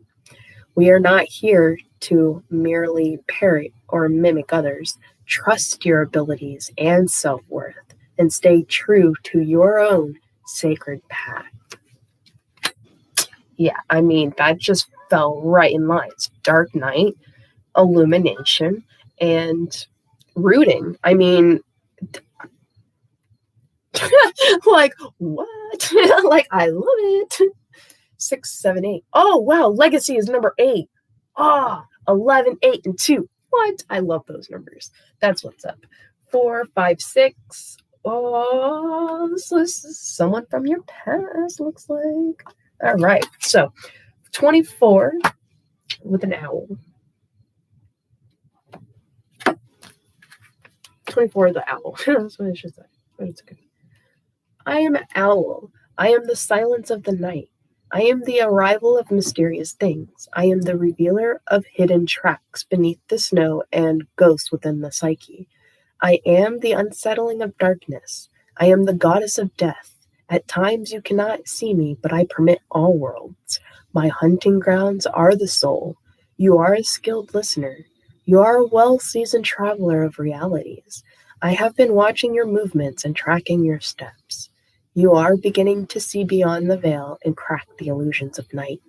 We are not here to merely parrot or mimic others. Trust your abilities and self-worth and stay true to your own sacred path. Yeah, I mean, that just fell right in line. It's Dark Night, illumination, and rooting. I mean, like, what? Like, I love it. 6, 7, 8. Oh, wow. Legacy is number 8. 11, 8, and 2. What? I love those numbers. That's what's up. 4, 5, 6. Oh, this is someone from your past, looks like. All right. So, 24 with an owl. 24 the owl. That's what I should say. But it's okay. I am owl. I am the silence of the night. I am the arrival of mysterious things. I am the revealer of hidden tracks beneath the snow and ghosts within the psyche. I am the unsettling of darkness. I am the goddess of death. At times you cannot see me, but I permit all worlds. My hunting grounds are the soul. You are a skilled listener. You are a well-seasoned traveler of realities. I have been watching your movements and tracking your steps. You are beginning to see beyond the veil and crack the illusions of night.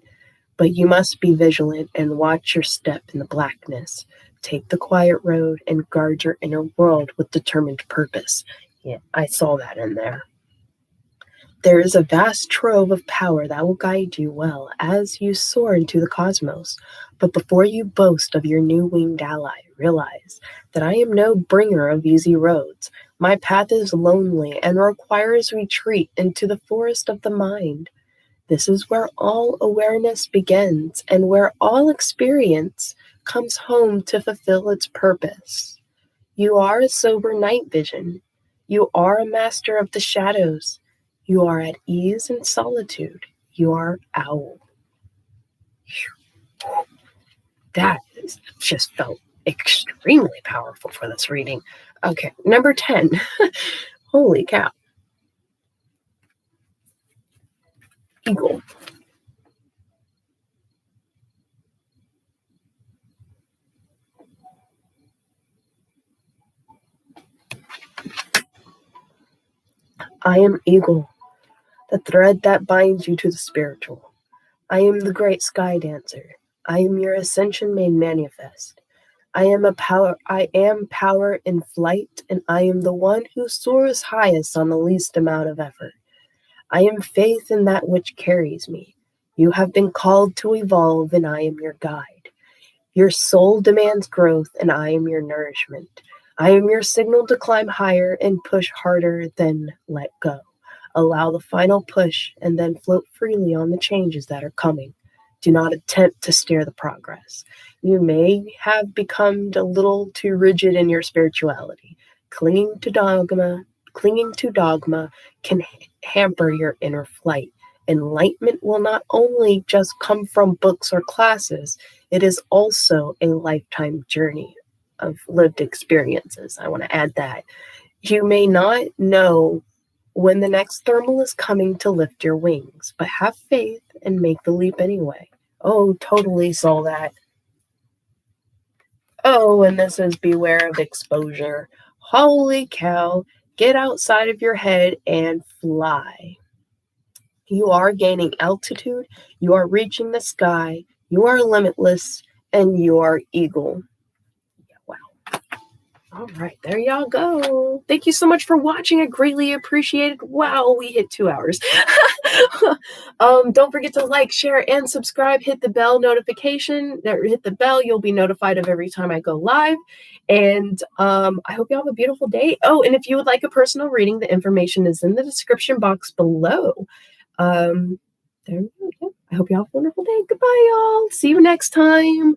But you must be vigilant and watch your step in the blackness. Take the quiet road and guard your inner world with determined purpose. Yeah, I saw that in there. There is a vast trove of power that will guide you well as you soar into the cosmos. But before you boast of your new winged ally, realize that I am no bringer of easy roads. My path is lonely and requires retreat into the forest of the mind. This is where all awareness begins and where all experience comes home to fulfill its purpose. You are a sober night vision. You are a master of the shadows. You are at ease in solitude. You are owl. That just felt extremely powerful for this reading. Okay, number 10. Holy cow. Eagle. I am eagle, the thread that binds you to the spiritual. I am the great sky dancer. I am your ascension made manifest. I am power in flight, and I am the one who soars highest on the least amount of effort. I am faith in that which carries me. You have been called to evolve, and I am your guide. Your soul demands growth, and I am your nourishment. I am your signal to climb higher and push harder, then let go. Allow the final push and then float freely on the changes that are coming. Do not attempt to steer the progress. You may have become a little too rigid in your spirituality. Clinging to dogma can hamper your inner flight. Enlightenment will not only just come from books or classes, it is also a lifetime journey of lived experiences. I want to add that. You may not know when the next thermal is coming to lift your wings, but have faith and make the leap anyway. Oh, totally saw that. Oh, and this is beware of exposure. Holy cow, get outside of your head and fly. You are gaining altitude, you are reaching the sky, you are limitless, and you are eagle. Wow. All right, there y'all go. Thank you so much for watching. I greatly appreciate it. Wow, we hit 2 hours. Don't forget to like, share, and subscribe. Hit the bell notification. Hit the bell. You'll be notified of every time I go live. And I hope you have a beautiful day. Oh, and if you would like a personal reading, the information is in the description box below. There we go. I hope you have a wonderful day. Goodbye, y'all. See you next time.